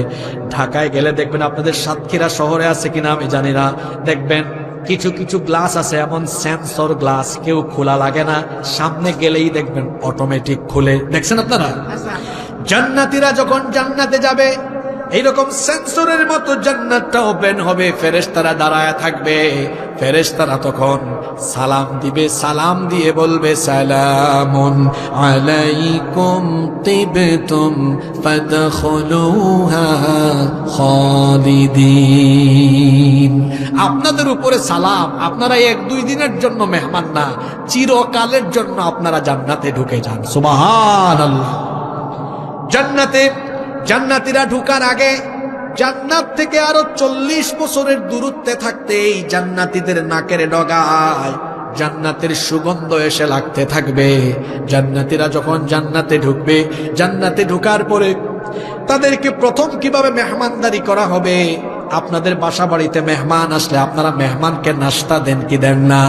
ঢাকায় গেলে দেখবেন, আপনাদের সাতক্ষীরা শহরে আছে কিনা আমি জানি না, দেখবেন কিছু কিছু গ্লাস আছে এমন সেন্সর গ্লাস, কেউ খোলা লাগে না, সামনে গেলেই দেখবেন অটোমেটিক খুলে। দেখছেন আপনারা? জান্নাতীরা যখন জান্নাতে যাবে, এইরকম সেন্সরের মতো জান্নাতটা ওপেন হবে, ফেরেশতারা দাঁড়ায় থাকবে। ফেরেশতারা তখন সালাম দিবে, সালাম দিয়ে বলবে সালামুন আলাইকুম তিবতুম ফাদখুলুহা খালিদিন। আপনাদের উপরে সালাম, আপনারা 1-2 দিনের জন্য মেহমান না, চিরকালের জন্য আপনারা জান্নাতে ঢুকে যান। সুবহানাল্লাহ। জান্নাতীরা ঢুকার আগে জান্নাত থেকে আরো 40 বছরের দূরত্বে থাকতে এই জান্নাতীদের নাকের ডগায় জান্নাতের সুগন্ধ এসে লাগতে থাকবে। জান্নাতীরা যখন জান্নাতে ঢুকবে, জান্নাতে ঢুকার পরে তাদেরকে প্রথম কিভাবে মেহমানদারি করা হবে? আপনাদের বাসা বাড়িতে মেহমান আসলে আপনারা মেহমানকে নাস্তা দেন কি দেন না?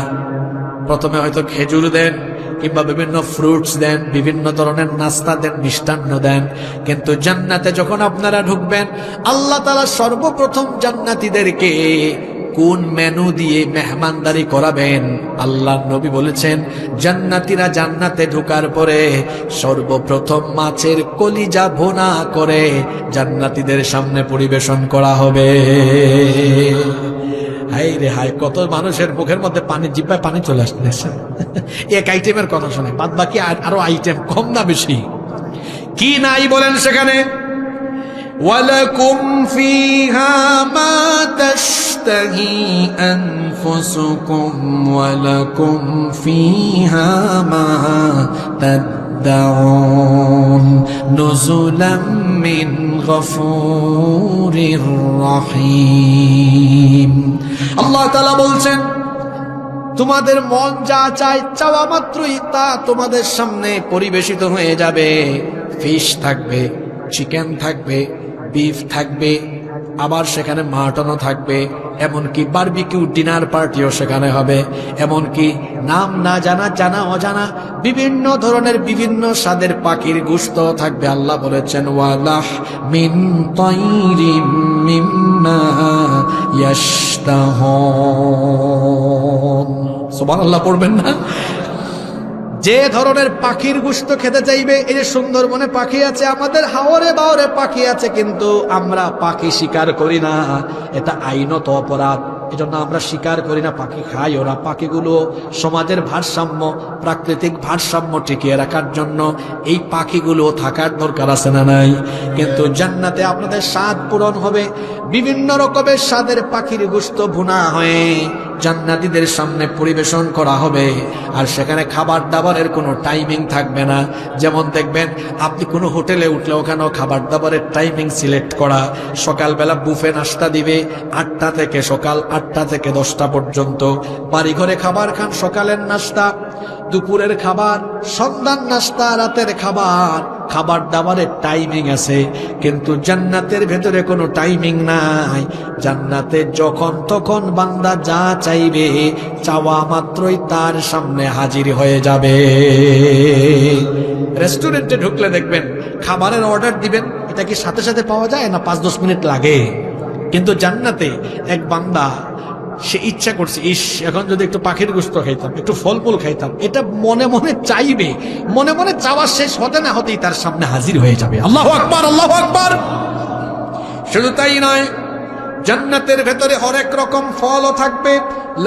প্রথমে হয়তো খেজুর দেন কিংবা বিভিন্ন ফ্রুটস দেন, বিভিন্ন ধরনের নাস্তা দেন, মিষ্টান্ন দেন। কিন্তু জান্নাতে যখন আপনারা ঢুকবেন, আল্লাহ তাআলা সর্বপ্রথম জান্নাতীদেরকে কোন মেনু দিয়ে মেহমানদারি করাবেন? আল্লাহ নবী বলেছেন, জান্নাতীরা জান্নাতে ঢোকার পরে সর্বপ্রথম মাছের কলিজা ভুনা করে জান্নাতীদের সামনে পরিবেশন করা হবে। হাই রে হাই, কত মানুষের মুখের মধ্যে পানি, জিহ্বায় পানি চলে আসতেছে। এক আইটেমের কথা শুনে, বাদ বাকি আরো আইটেম, কম না বেশি? কি নাই বলেন সেখানে? ওয়ালাকুম ফিহা মা তাশতাহি আনফুসুকুম ওয়ালাকুম ফিহা মা তাদউন নুজুলাম মিন গফুরির রহিম। আল্লাহ তাআলা বলছেন, তোমাদের মন যা চায় চাওয়া মাত্রই তা তোমাদের সামনে পরিবেশিত হয়ে যাবে। ফিশ থাকবে, চিকেন থাকবে, বিফ থাকবে, আবার সেখানে মাটনও থাকবে, এমনকি বারবিকিউ ডিনার পার্টিও সেখানে হবে। এমনকি নাম না জানা, জানা অজানা বিভিন্ন ধরনের বিভিন্ন স্বাদের পাখির গোশত থাকবে। আল্লাহ বলেছেন, ওয়ালাহ মিন তাইরিম মিম্মা ইয়াশতাহুন। সুবহানাল্লাহ পড়বেন না? যে ধরনের পাখির গোশত খেতে চাইবে, এই যে সুন্দরবনে পাখি আছে, আমাদের হাওরে বাওরে পাখি আছে, কিন্তু আমরা পাখি শিকার করি না, এটা আইনত অপরাধ। এজন্য আমরা স্বীকার করি না পাখি খাই, ওরা পাখিগুলো সমাজের ভারসাম্য, প্রাকৃতিক ভারসাম্য টিকিয়ে রাখার জন্য এই পাখিগুলো থাকার দরকার আছে না নাই? কিন্তু জান্নাতে আপনাদের স্বাদ পূরণ হবে, বিভিন্ন রকমের স্বাদের পাখির গোশত ভুনা হয়ে জান্নাতীদের সামনে পরিবেশন করা হবে। আর সেখানে খাবার দাবারের কোনো টাইমিং থাকবে না। যেমন দেখবেন আপনি কোনো হোটেলে উঠলে ওখানেও খাবার দাবারের টাইমিং সিলেক্ট করা। সকালবেলা বুফে নাস্তা দিবে 8টা থেকে, সকাল 8টা থেকে 10টা পর্যন্ত। বাড়িঘরে খাবার খান, সকালের নাস্তা, দুপুরের খাবার, সন্ধ্যার নাস্তা, রাতের খাবার, খাবার দাবারের টাইমিং আছে। কিন্তু জান্নাতের ভেতরে কোনো টাইমিং নাই। জান্নাতে যখন তখন বান্দা যা চাইবে, চাওয়া মাত্রই তার সামনে হাজির হয়ে যাবে। রেস্টুরেন্টে ঢুকলে দেখবেন খাবারের অর্ডার দিবেন, এটা কি সাথে সাথে পাওয়া যায় না 5-10 মিনিট লাগে? কিন্তু জান্নাতে এক বান্দা সে ইচ্ছা করছে, ইস এখন যদি একটু পাখির গোশত খাইতাম, একটু ফল ফুল খাইতাম, এটা মনে মনে চাইবে, মনে মনে চাওয়া শেষ হতে না হতেই তার সামনে হাজির হয়ে যাবে। আল্লাহু আকবার, আল্লাহু আকবার। শুধু তাই নয়, জান্নাতের ভেতরে হরেক রকম ফলও থাকবে।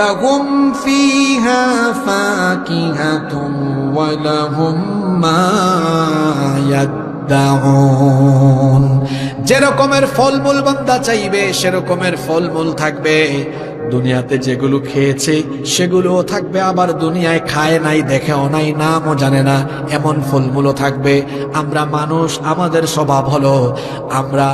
লাহুম ফিহা ফাকিহাতুন ওয়া লাহুম মা ইয়াদউন। যে রকমের ফলমূল বান্দা চাইবে সে রকমের ফলমূল থাকবে। দুনিয়াতে যেগুলো খেয়েছে সেগুলোও থাকবে, আবার দুনিয়ায় খায় নাই, দেখেও নাই, নামও জানে না এমন ফলমূলও থাকবে। আমরা মানুষ, আমাদের স্বভাব হলো আমরা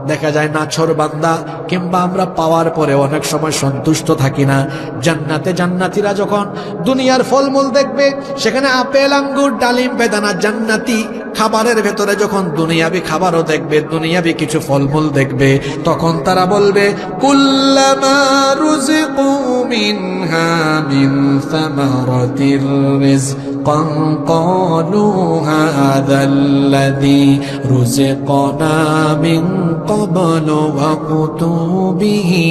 দেখা যায় নাছর বান্দা, কিংবা আমরা পাওয়ার পরে অনেক সময় সন্তুষ্ট থাকি না। জান্নাতে জান্নাতীরা যখন দুনিয়ার ফলমূল দেখবে, সেখানে আপেল, আঙ্গুর, ডালিম, বেদানা, জান্নাতি খাবারের ভেতরে যখন দুনিয়াবি খাবারও দেখবে, দুনিয়াবি কিছু ফলমূল দেখবে, তখন তারা বলবে কুল্লামা রুজিকু মিনহা মিন সামারাতির রিজকান ক্বালু হাযাল্লাযী রুজিকনা মিন ক্বাবলু ওয়া কুতুবিহি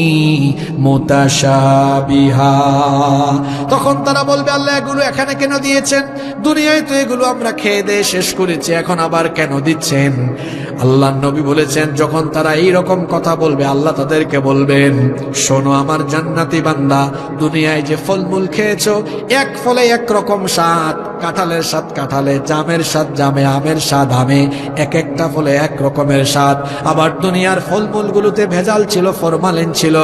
মুতাশাবিহা। তখন তারা বলবে আল্লাহ এগুলো এখানে কেন দিয়েছেন? দুনিয়ায় তো এগুলো আমরা খেয়ে দিয়ে শেষ করেছি, এখন আবার কেন দিচ্ছেন? আল্লাহ নবী বলেছেন, যখন তারা এই রকম কথা বলবে, আল্লাহ তাদেরকে বলবেন, শোনো আমার জান্নাতি বান্দা, দুনিয়ায় যে ফলমূল খেয়েছো, এক ফলে এক রকম স্বাদ, কাঁঠালের স্বাদ কাঁঠালে, জামের স্বাদ জামে, আমের স্বাদ আমে, এক একটা ফলে এক রকমের স্বাদ। আবার দুনিয়ার ফলমূলগুলোতে ভেজাল ছিল, ফরমালিন ছিল।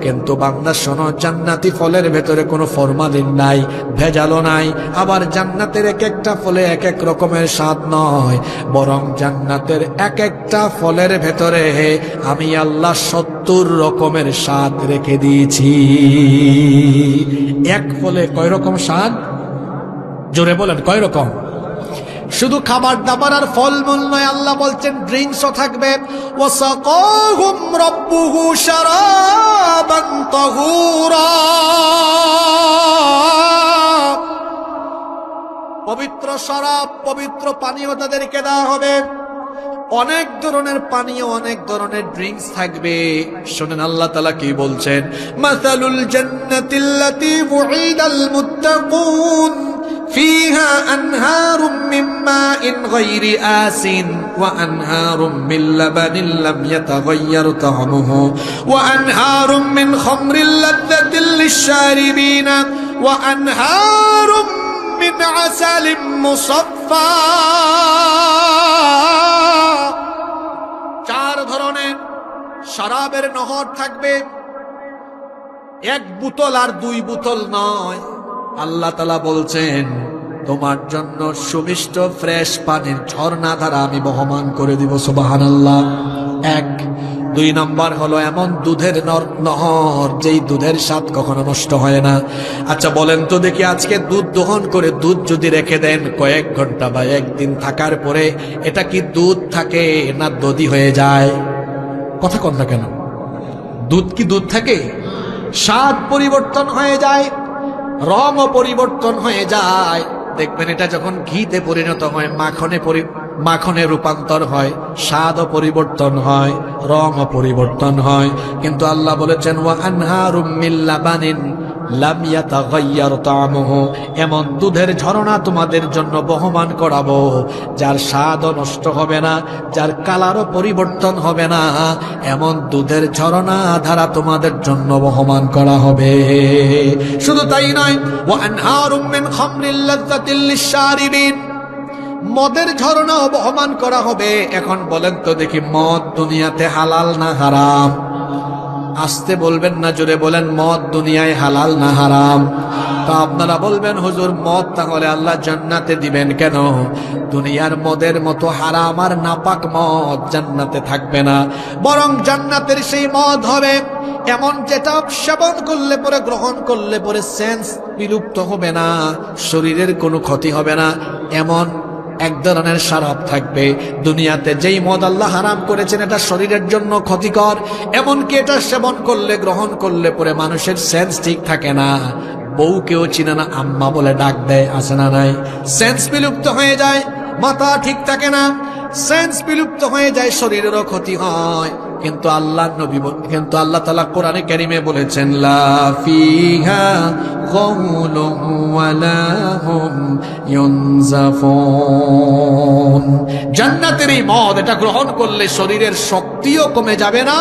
কিন্তু বান্দা শোনো, জান্নাতি ফলের ভেতরে কোনো ফরমালিন নাই, ভেজালও নাই। আবার জান্নাতের এক একটা ফলে এক এক রকমের স্বাদ নয়, বরং জান্নাতের এক একটা ফলের ভেতরে আমি আল্লাহ 70 রকমের স্বাদ রেখে দিয়েছি। এক ফলে কয় রকম স্বাদ? জোরে বলেন, কয় রকম? শুধু খাবার দাবার আর ফলমূল নয়, আল্লাহ বলছেন ড্রিঙ্কসও থাকবে। ওয়াসাকাহুম রাব্বুহু শারাবান তাহুরা। পবিত্র শরাব, পবিত্র পানীয় তাদেরকে দেওয়া হবে। অনেক ধরনের পানীয়, অনেক ধরনের ড্রিঙ্কস থাকবে। শুনেন আল্লাহ তাআলা কি বলছেন, মাসালুল জান্নাতিল্লাতী উঈদাল মুত্তাকুন فيها أنهار من ماء غير آسن وأنهار من لبن لم يتغير طعمه وأنهار من خمر لذة للشاربين وأنهار من عسل مصفى। চার ধরনের শরাবের নহর থাকবে। এক বোতল আর 2 বোতল নয়। আল্লাহ তাআলা বলছেন, তোমার জন্য সুমিষ্ট ফ্রেশ পানির ঝর্ণা ধারা আমি বহমান করে দিব। সুবহানাল্লাহ। 1 2 নম্বর হলো এমন দুধের নহর, যেই দুধের স্বাদ কখনো নষ্ট হয় না। আচ্ছা বলেন তো দেখি, আজকে দুধ দহন করে দুধ যদি রেখে দেন কয়েক ঘন্টা বা একদিন থাকার পরে, এটা কি দুধ থাকে না দধি হয়ে যায়? কথা কন না কেন? দুধ কি দুধ থাকে? স্বাদ পরিবর্তন হয়ে যায়, রঙও পরিবর্তন হয়ে যায়। দেখবেন এটা যখন ঘিতে পরিণত হয়, মাখনে রূপান্তর হয়, স্বাদও পরিবর্তন হয়, রঙও পরিবর্তন হয়। কিন্তু আল্লাহ বলেছেন ওয়া আনহারুম মিন লাবানিন লাম ইয়াতাগায়্যার তা'আমুহু, এমন দুধের ঝরনা তোমাদের জন্য বহমান করাবো যার স্বাদও নষ্ট হবে না, যার কালারও পরিবর্তন হবে না, এমন দুধের ঝরনা ধারা তোমাদের জন্য বহমান করা হবে। শুধু তাই নয়, ওয়া আনহারুম মিন খামরিল লাযযাতিল লিশ-শারিবিন, মদের ঝরনাও বহমান করা হবে। এখন বলেন তো দেখি, মদ দুনিয়াতে হালাল না হারাম? আসতে বলবেন না, জোরে বলেন, মদ দুনিয়ায় হালাল না হারাম? তা আপনারা বলবেন, হুজুর মদ তাহলে আল্লাহ জান্নাতে দিবেন কেন? দুনিয়ার মদের মতো হারাম আর নাপাক মদ জান্নাতে থাকবে না, বরং জান্নাতের সেই মদ হবে এমন যেটা সেবন করলে পরে, গ্রহণ করলে পরে সেন্স বিলুপ্ত হবে না, শরীরের কোনো ক্ষতি হবে না, এমন এক ধরনের শরাব থাকবে। দুনিয়াতে যেই মদ আল্লাহ হারাম করেছেন এটা শরীরের জন্য ক্ষতিকর, এমনকি এটা সেবন করলে, গ্রহণ করলে পরে মানুষের সেন্স ঠিক থাকে না, বউ কেউ চিনে না, আম্মা বলে ডাক দেয়, আছে না নাই? সেন্স বিলুপ্ত হয়ে যায়, মাথা ঠিক থাকে না, সেন্স বিলুপ্ত হয়ে যায়, শরীরেরও ক্ষতি হয়। কিন্তু আল্লাহ তাআলা কোরআনে কারীমে বলেছেন, লা ফিহা গাউলুন ওয়ালা হুম ইউনজাফুন, জান্নাতের এই মদ, এটা গ্রহণ করলে শরীরের শক্তিও কমে যাবে না,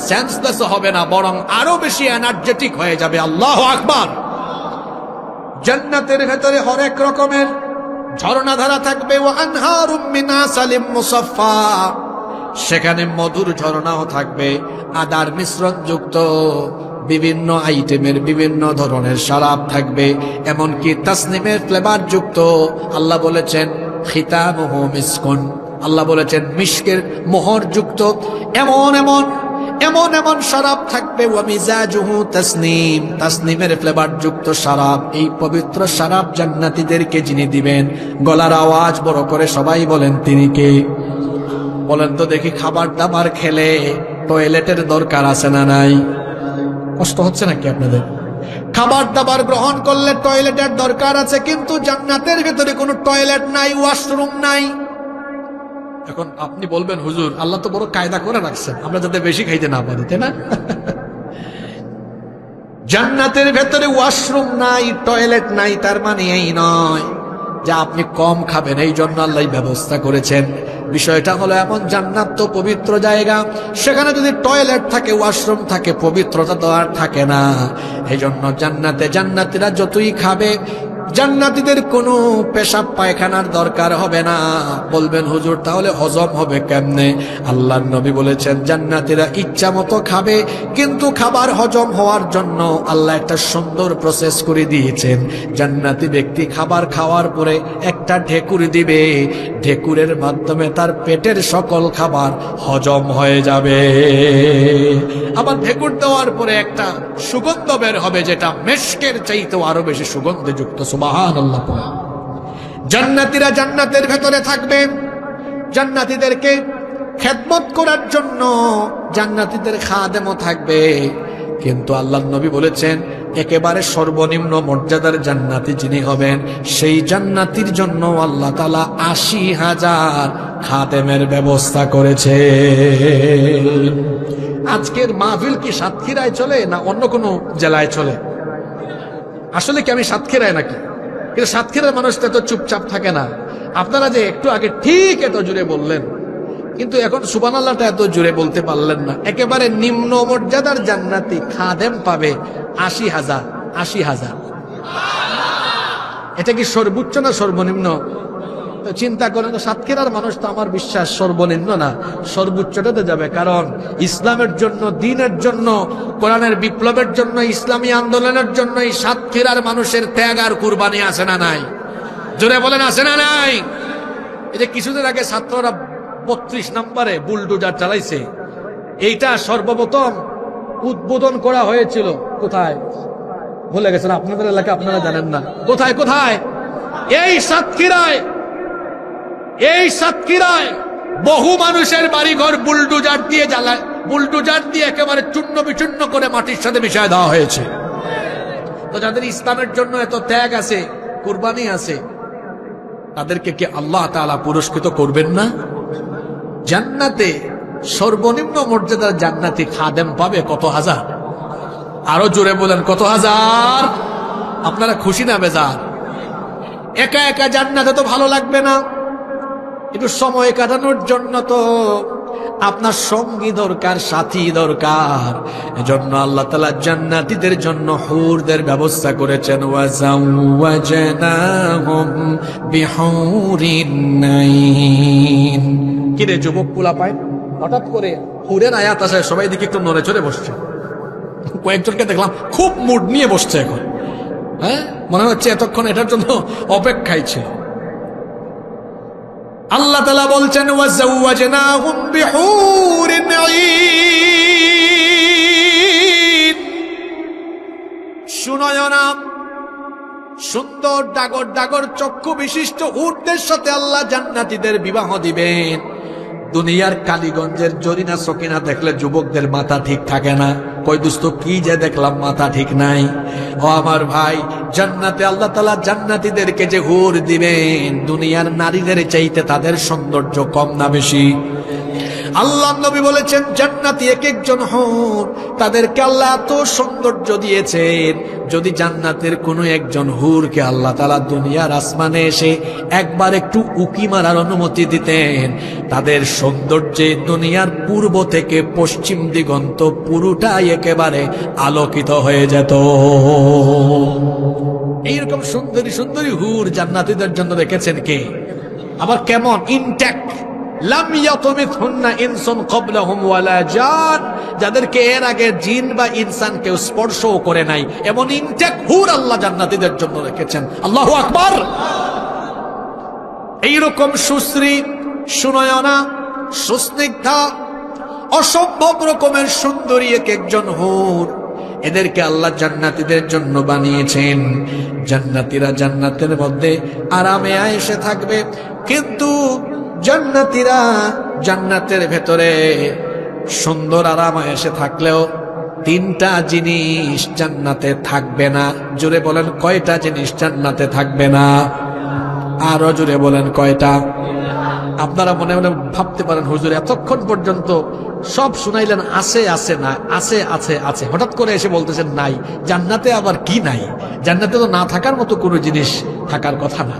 সেন্সলেস হবে না, বরং আরো বেশি এনার্জেটিক হয়ে যাবে। আল্লাহু আকবার। জান্নাতের ভেতরে হরেক রকমের ঝর্ণাধারা থাকবে। ওয়া আনহারুম মিন আসালিম মুসাফফা, সেখানে মধুর ঝর্ণাও থাকবে, আদার মিশ্রণ যুক্ত বিভিন্ন আইটেমের বিভিন্ন ধরনের শরাব থাকবে, এমনকি তাসনিমের ফ্লেভার যুক্ত। আল্লাহ বলেছেন খিতামুহু মিসকুন, আল্লাহ বলেছেন মিশকের মোহর যুক্ত এমন এমন এমন এমন শরাব থাকবে। ওয়া মিজাজুহু তাসনিম, তাসনিমের ফ্লেভার যুক্ত শরাব। এই পবিত্র শরাব জান্নাতীদেরকে যিনি দিবেন, গলার আওয়াজ বড় করে সবাই বলেন, তিনি কে? বলেন তো দেখি, খাবার দাবার খেলে টয়লেটের দরকার আছে না নাই? কষ্ট হচ্ছে নাকি আপনাদের? খাবার দাবার গ্রহণ করলে টয়লেটের দরকার আছে, কিন্তু জান্নাতের ভেতরে কোনো টয়লেট নাই, ওয়াশরুম নাই। এখন আপনি বলবেন, হুজুর আল্লাহ তো বড় কায়দা করে রাখছেন আমরা যাতে বেশি খাইতে না পারি, তাই না? জান্নাতের ভেতরে ওয়াশরুম নাই, টয়লেট নাই, তার মানে এই নয় যে আপনি কম খাবেন, এই জন্য আল্লাহ ব্যবস্থা করেছেন। বিষয়টা হলো এমন, জান্নাত তো পবিত্র জায়গা, সেখানে যদি টয়লেট থাকে, ওয়াশরুম থাকে, পবিত্রতা তো আর থাকে না। এই জন্য জান্নাতীরা যতই খাবে, জান্নাতীদের কোনো পেশাব পায়খানার দরকার হবে না। বলবেন, হুজুর তাহলে হজম হবে কেমনে? আল্লাহর নবী বলেছেন, জান্নাতীরা ইচ্ছা মতো খাবে, কিন্তু খাবার হজম হওয়ার জন্য আল্লাহ একটা সুন্দর প্রসেস করে দিয়েছেন। জান্নাতি ব্যক্তি খাবার খাওয়ার পরে একটা ঢেকুর দিবে, ঢেকুরের মাধ্যমে তার পেটের সকল খাবার হজম হয়ে যাবে। আবার ঢেকুর দেওয়ার পরে একটা সুগন্ধ বের হবে, যেটা মেশকের চাইতেও আরো বেশি সুগন্ধযুক্ত। সুবহানাল্লাহ। জান্নাতীরা জান্নাতের ভেতরে থাকবে, জান্নাতীদেরকে খেদমত করার জন্য জান্নাতীদের খাদেমও থাকবে। কিন্তু আল্লাহর নবী বলেছেন, একেবারে সর্বনিম্ন মর্যাদার জান্নাতি যিনি হবেন, সেই জান্নাতির জন্য আল্লাহ তাআলা ৮০,০০০ খাদেমের ব্যবস্থা করেছে। আজকের মাহফিল কি সাতক্ষীরায় চলে না অন্য কোনো জেলায় চলে? আসলে কি আমি সাতক্ষীরায় নাকি? কিন্তু সাতক্ষীরার মানুষটা তো চুপচাপ থাকে না। আপনারা যে একটু আগে ঠিক এত জুড়ে বললেন, কিন্তু এখন সুবহানাল্লাহটা এত জুড়ে বলতে পারলেন না। একেবারে নিম্ন মর্যাদার জান্নাতি খাদেম পাবে ৮০,০০০। ৮০,০০০ এটা কি সর্বোচ্চ না সর্বনিম্ন? তো চিন্তা করেন, সাতক্ষীরার মানুষ তো আমার বিশ্বাস সর্বনিম্ন না, সর্বোচ্চটাতে যাবে। কারণ ইসলামের জন্য, দ্বীনের জন্য, কোরআনের বিপ্লবের জন্য, ইসলামী আন্দোলনের জন্য এই সাতক্ষীরার মানুষের ত্যাগ আর কুরবানি আছে না নাই? জোরে বলেন, আছে না নাই? এই যে কিছুদিন আগে ছাত্ররা ৩২ নম্বরে বুলডোজার চালাইছে, এইটা সর্বপ্রথম উদ্বোধন করা হয়েছিল কোথায় ভুলে গেছেন, আপনাদের এলাকা আপনারা জানেন না। কোথায় কোথায়? এই সাতক্ষীরায়। এই সাতক্ষীরায় বহু মানুষের বাড়িঘর বুলডোজার দিয়ে জ্বালায়, বুলডোজার দিয়ে একেবারে চূর্ণ বিচূর্ণ করে মাটির সাথে মিশায় দেওয়া হয়েছে। তো যাদের ইসলামের জন্য এত ত্যাগ আছে, কুরবানি আছে, তাদেরকে কি আল্লাহ তাআলা পুরস্কৃত করবেন না? জান্নাতে সর্বনিম্ন মর্যাদার জান্নাতি খাদেম পাবে কত হাজার? আরো জোরে বলেন, কত হাজার? আপনারা খুশি না বেজার? একা একা জান্নাতে তো ভালো লাগবে না, একটু সময় কাটানোর জন্য তো আপনার সঙ্গী দরকার, সাথী দরকার। এজন্য আল্লাহ তাআলা জান্নাতীদের জন্য হুরদের ব্যবস্থা করেছেন। ওয়াজাওয়াজনাহুম বিহুরিন নাইন। কিরে যুবক পোলা পায়, হঠাৎ করে হুরের আয়াত আসে, সবাই দিকে একটু নড়ে চড়ে বসছে। কয়েকজনকে দেখলাম খুব মুড নিয়ে বসছে এখন। হ্যাঁ, মনে হচ্ছে এতক্ষণ এটার জন্য অপেক্ষায় ছিল। আল্লাহ তাআলা বলছেন ওয়াজাওয়াজনাহুম বিহুরিন আইন। শুনয় না, সুন্দর ডাগর ডাগর চক্ষু বিশিষ্ট উটদের সাথে আল্লাহ জান্নাতীদের বিবাহ দিবেন। দুনিয়ার কালীগঞ্জের জরিনা সকিনা দেখলে যুবকদের মাথা ঠিক থাকে না, কই দোস্ত কি যে দেখলাম, মাথা ঠিক নাই। ও আমার ভাই, জান্নাতে আল্লাহ তাআলা জান্নাতীদেরকে যে হুর দিবেন, দুনিয়ার নারীদের চাইতে তাদের সৌন্দর্য কম না বেশি? আল্লাহ নবী বলেছেন জান্নাতি এক একজন হুর, তাদেরকে আল্লাহ এত সৌন্দর্য দিয়েছেন, যদি জান্নাতের কোনো একজন হুরকে আল্লাহ তাআলা দুনিয়ার আসমানে এসে একবার একটু উকি মারার অনুমতি দিতেন, তাদের সৌন্দর্যে দুনিয়ার পূর্ব থেকে পশ্চিম দিগন্ত পুরোটাই একেবারে আলোকিত হয়ে যেত। এইরকম সুন্দরী সুন্দরী হুর জান্নাতীদের জন্য রেখেছেন কে? আবার কেমন? ইনট্যাক্ট, লাম ইয়াতমিথুন্না ইনসুন ক্বাবলাহুম ওয়ালা জান, যাদেরকে এর আগে জিন বা ইনসান কেউ স্পর্শও করে নাই, এমন ইনট্যাক্ট হুর আল্লাহ জান্নাতীদের জন্য রেখেছেন। আল্লাহু আকবার। এইরকম সুশ্রী, সুনয়না, সুস্নিগ্ধা, অসম্ভব রকমের সুন্দরী এক একজন হুর, এদেরকে আল্লাহ জান্নাতীদের জন্য বানিয়েছেন। জান্নাতীরা জান্নাতের মধ্যে আরামে আয়েশে থাকবে, কিন্তু জান্নাতীরা জান্নাতের ভেতরে সুন্দর আরাম আয়েশে থাকলেও তিনটা জিনিস জান্নাতে থাকবে না। জোরে বলেন, কয়টা জিনিস জান্নাতে থাকবে না? আরো জোরে বলেন, কয়টা? আপনারা মনে মনে ভাবতে পারেন, হুজুর এতক্ষণ পর্যন্ত সব শুনাইলেন, আছে আছে না আছে আছে আছে, হঠাৎ করে এসে বলতেছেন নাই। জান্নাতে আবার কি নাই? জান্নাতে তো না থাকার মতো কোনো জিনিস থাকার কথা না।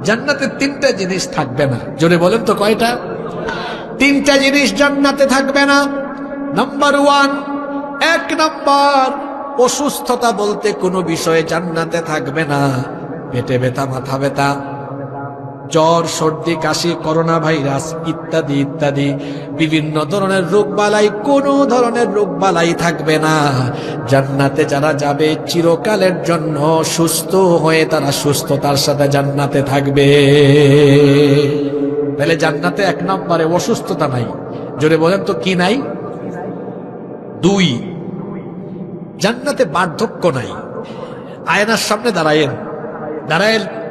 জান্নাতে তিনটা জিনিস থাকবে না। জোরে বলেন তো, কয়টা? তিনটা জিনিস জান্নাতে থাকবে না। নাম্বার ওয়ান, এক নাম্বার, অসুস্থতা বলতে কোনো বিষয়ে জান্নাতে থাকবে না। পেটে ব্যথা, মাথা ব্যথা, জ্বর, সর্দি, কাশি, করোনা ভাইরাস ইত্যাদি ইত্যাদি বিভিন্ন ধরনের রোগ বালাই, কোনো ধরনের রোগ বালাই থাকবে না। জান্নাতে যারা যাবে চিরকালের জন্য সুস্থ হয়ে তারা সুস্থতার সাথে জান্নাতে থাকবে। তাহলে জান্নাতে এক নম্বরে অসুস্থতা নাই। জোরে বলেন তো, কি নাই? দুই, জান্নাতে বার্ধক্য নাই। আয়নার সামনে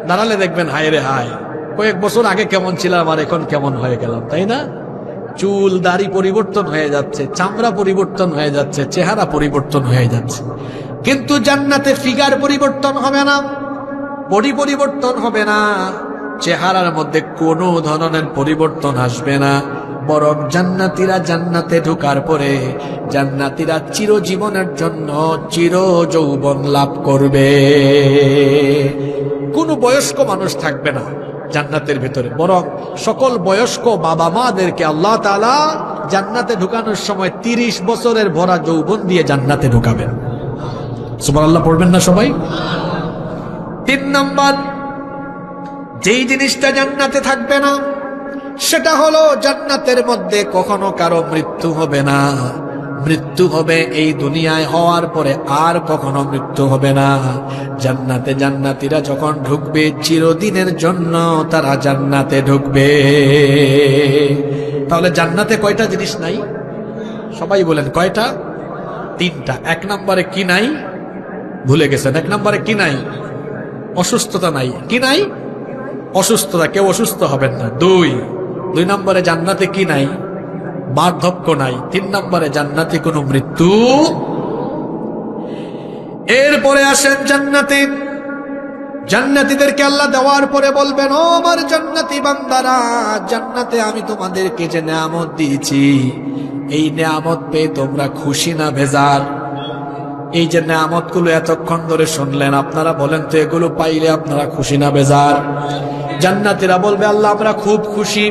দাঁড়ালে দেখবেন হায় রে হায়, কয়েক বছর আগে কেমন ছিলাম আর এখন কেমন হয়ে গেলাম, তাই না? চুল দাড়ি পরিবর্তন হয়ে যাচ্ছে, চামড়া পরিবর্তন হয়ে যাচ্ছে, চেহারা পরিবর্তন হয়ে যাচ্ছে। কিন্তু জান্নাতে ফিগার পরিবর্তন হবে না, বডি পরিবর্তন হবে না, চেহারার মধ্যে কোনো ধরনের পরিবর্তন আসবে না। বরং জান্নাতীরা জান্নাতে ঢোকার পরে জান্নাতীরা চিরজীবনের জন্য চির যৌবন লাভ করবে। কোনো বয়স্ক মানুষ থাকবে না জান্নাতের ভিতরে, বরং সকল বয়স্ক বাবা মাদেরকে আল্লাহ তাআলা জান্নাতে ঢুকানোর সময় 30 বছরের ভরা যৌবন দিয়ে জান্নাতে ঢুকাবেন। সুবহানাল্লাহ পড়বেন না সবাই? 3 নাম্বার, যেই জিনিসটা জান্নাতে থাকবে না সেটা হলো জান্নাতের মধ্যে কখনো কারো মৃত্যু হবে না। মৃত্যু হবে এই দুনিয়ায় হওয়ার পরে, আর কখনো মৃত্যু হবে না। জান্নাতে জান্নাতীরা যখন ঢুকবে চিরদিনের জন্য তারা জান্নাতে ঢুকবে। তাহলে জান্নাতে কয়টা জিনিস নাই? সবাই বলেন, কয়টা? 3টা। 1 নম্বরে কি নাই? ভুলে গেছেন। 1 নম্বরে কি নাই? অসুস্থতা নাই। কি নাই? অসুস্থতা, কেউ অসুস্থ হবেন না। 2 নম্বরে জান্নাতে কি নাই? বার্ধক্য নাই। 3 নম্বরে জান্নাতে কোনো মৃত্যু। এরপরে আসেন জান্নাতে। জান্নাতীদেরকে আল্লাহ দেওয়ার পরে বলবেন, ও আমার জান্নাতি বান্দারা, জান্নাতে আমি তোমাদেরকে যে নেয়ামত দিয়েছি, এই নেয়ামত পেয়ে তোমরা খুশি না বেজার? এই যে নেয়ামতগুলো এতক্ষণ ধরে শুনলেন, আপনারা বলেন তো এগুলো পাইলে আপনারা খুশি না বেজার? জান্নাতীরা বলবে আল্লাহ আমরা খুব খুশি।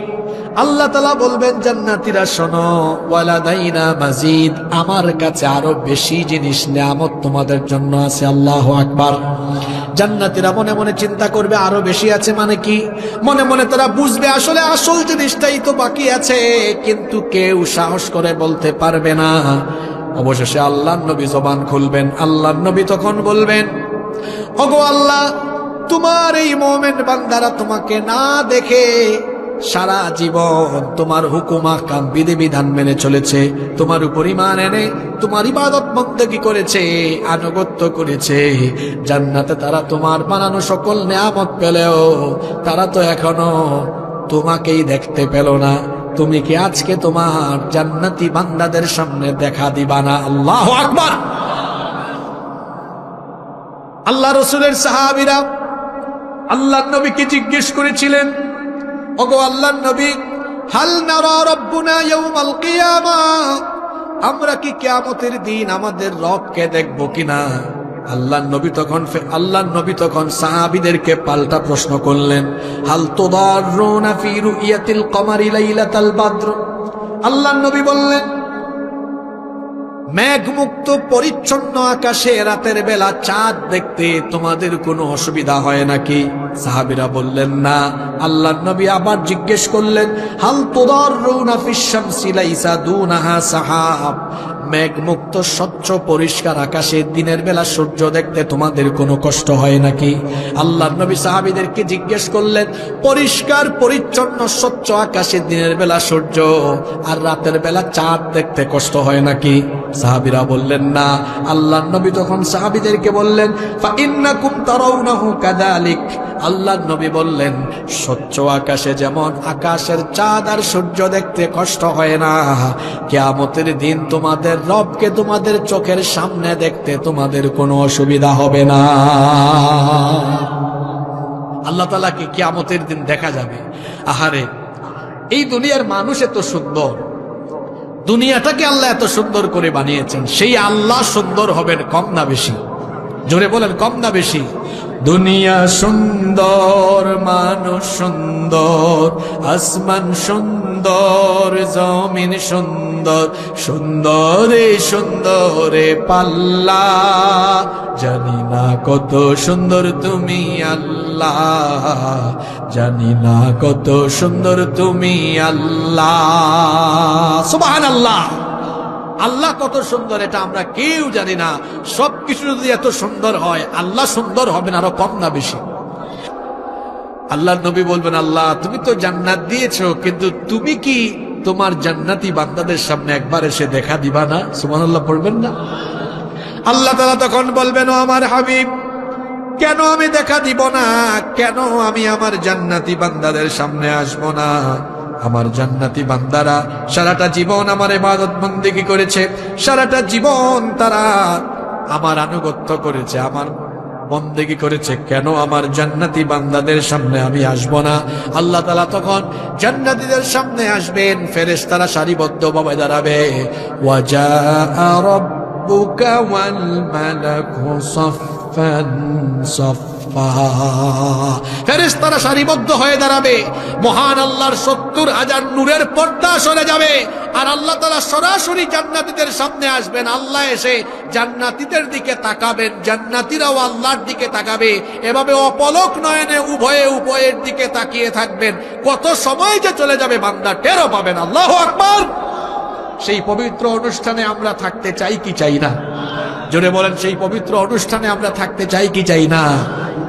আল্লাহ তাআলা বলবেন জান্নাতীরা শোনো, ওয়ালাদাইনা মাজিদ, আমার কাছে আরো বেশি জিনিস নেয়ামত তোমাদের জন্য আছে। আল্লাহু আকবার। জান্নাতীরা মনে মনে চিন্তা করবে আরো বেশি আছে মানে কি? মনে মনে তারা বুঝবে আসলে আসল জিনিসটাই তো বাকি আছে, কিন্তু কেউ সাহস করে বলতে পারবে না। অবশেষে আল্লাহর নবী জবান খুলবেন। আল্লাহর নবী তখন বলবেন, ওগো আল্লাহ, তোমার এই মুমিন বান্দারা তোমাকে না দেখে সারা জীবন তোমার হুকুম আহকাম বিধিবিধান মেনে চলেছে, তোমার উপর ঈমান এনে তোমার ইবাদত বন্দেগী করেছে, আনুগত্য করেছে। জান্নাতে তারা তোমার বানানো সকল নেয়ামত পেলেও তারা তো এখনো তোমাকেই দেখতে পেল না। তুমি কি আজকে তোমার জান্নাতি বান্দাদের সামনে দেখা দিবা না? আল্লাহু আকবার। আল্লাহ রাসূলের সাহাবীরা আল্লাহর নবীকে জিজ্ঞেস করেছিলেন, ওগো আল্লাহর নবী, হাল নারা রাব্বুনা ইয়াউমাল কিয়ামাহ, আমরা কি কিয়ামতের দিন আমাদের রবকে দেখব কিনা? আল্লাহর নবী তখন সাহাবীদেরকে পাল্টা প্রশ্ন করলেন, হাল তুদাররুনা ফি রুইয়াতিল কমারি লাইলাতাল বদর। আল্লাহর নবী বললেন, মেঘমুক্ত পরিচ্ছন্ন আকাশে রাতের বেলা চাঁদ দেখতে তোমাদের কোনো অসুবিধা হয় নাকি? সাহাবীরা বললেন না। আল্লাহর নবী আবার জিজ্ঞেস করলেন, হাল তুদাররুনা ফিশ শামসি লাইসা দুনাহা সাহাব, মেঘমুক্ত স্বচ্ছ পরিষ্কার আকাশে দিনের বেলা সূর্য দেখতে তোমাদের কোনো কষ্ট হয় নাকি? আল্লাহর নবী সাহাবীদেরকে জিজ্ঞেস করলেন, পরিষ্কার পরিচ্ছন্ন স্বচ্ছ আকাশে দিনের বেলা সূর্য আর রাতের বেলা চাঁদ দেখতে কষ্ট হয় নাকি? সাহাবীরা বললেন না। আল্লাহর নবী তখন সাহাবীদেরকে বললেন, ফা ইন্নাকুম তারাউনাহু কাযালিক। আল্লাহর নবী বললেন, স্বচ্ছ আকাশে যেমন আকাশের চাঁদ আর সূর্য দেখতে কষ্ট হয় না, কিয়ামতের দিন তোমাদের রবকে তোমাদের চোখের সামনে দেখতে তোমাদের কোনো অসুবিধা হবে না। আল্লাহ তাআলাকে কিয়ামতের দিন দেখা যাবে। আহারে, এই দুনিয়ার মানুষ এত সুন্দর, দুনিয়াটাকে আল্লাহ এত সুন্দর করে বানিয়েছেন, সেই আল্লাহ সুন্দর হবেন কম না বেশি? জোরে বলেন, কম না বেশি? দুনিয়া সুন্দর, মানুষ সুন্দর, আসমান সুন্দর, জমিন সুন্দর, সুন্দরে সুন্দরে পাল্লা, জানি না কত সুন্দর তুমি আল্লাহ, জানি না কত সুন্দর তুমি আল্লাহ। সুবহানাল্লাহ। আল্লাহ কত সুন্দর এটা আমরা কেউ জানি না। সবকিছু যদি এত সুন্দর হয়, আল্লাহ সুন্দর হবে না আরো কম না বেশি? আল্লাহর নবী বলবেন, আল্লাহ তুমি তো জান্নাত দিয়েছো, কিন্তু তুমি কি তোমার জান্নাতি বান্দাদের সামনে একবার এসে দেখা দিবা না? সুবহানাল্লাহ পড়বেন না? আল্লাহ তাআলা তখন বলবেন, ও আমার হাবিব, কেন আমি দেখা দিব না? কেন আমি আমার জান্নাতি বান্দাদের সামনে আসবো না? আমার জান্নাতি বান্দারা সারাটা জীবন আমার ইবাদত বন্দেগী করেছে, সারাটা জীবন তারা আমার আনুগত্য করেছে, আমার বন্দেগী করেছে, কেন আমার জান্নাতি বান্দাদের সামনে আমি আসব না? আল্লাহ তাআলা তখন জান্নাতীদের সামনে আসবেন, ফেরেশতারা সারিবদ্ধভাবে দাঁড়াবে। ওয়াজা রাব্বুকা ওয়াল মালাকু সাফফান সাফফা, ফেরেশতারা সারিবদ্ধ হয়ে দাঁড়াবে। মহান আল্লাহর ৭০,০০০ নূরের পর্দা সরে যাবে, আর আল্লাহ তাআলা সরাসরি জান্নাতীদের সামনে আসবেন। আল্লাহ এসে জান্নাতীদের দিকে তাকাবেন, জান্নাতীরাও আল্লাহর দিকে তাকাবে। এভাবে অপলক নয়নে উভয়ে উভয়ের দিকে তাকিয়ে থাকবেন। কত সময় যে চলে যাবে বান্দা টেরও পাবেন। আল্লাহু আকবার। সেই পবিত্র অনুষ্ঠানে আমরা থাকতে চাই কি চাই না? জোরে বলেন, সেই পবিত্র অনুষ্ঠানে আমরা থাকতে চাই কি চাই না?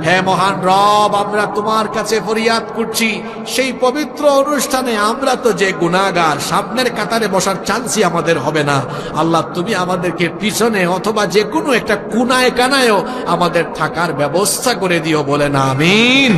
হে মহান রব, আমরা তোমার কাছে ফরিয়াদ করছি, সেই পবিত্র অনুষ্ঠানে আমরা তো যে গুনাহগার, সামনের কাতারে বসার চান্সই আমাদের হবে না। আল্লাহ তুমি আমাদেরকে পিছনে অথবা যে কোনো একটা কুনায় কানায়ও আমাদের থাকার ব্যবস্থা করে দিও, বলেন আমিন।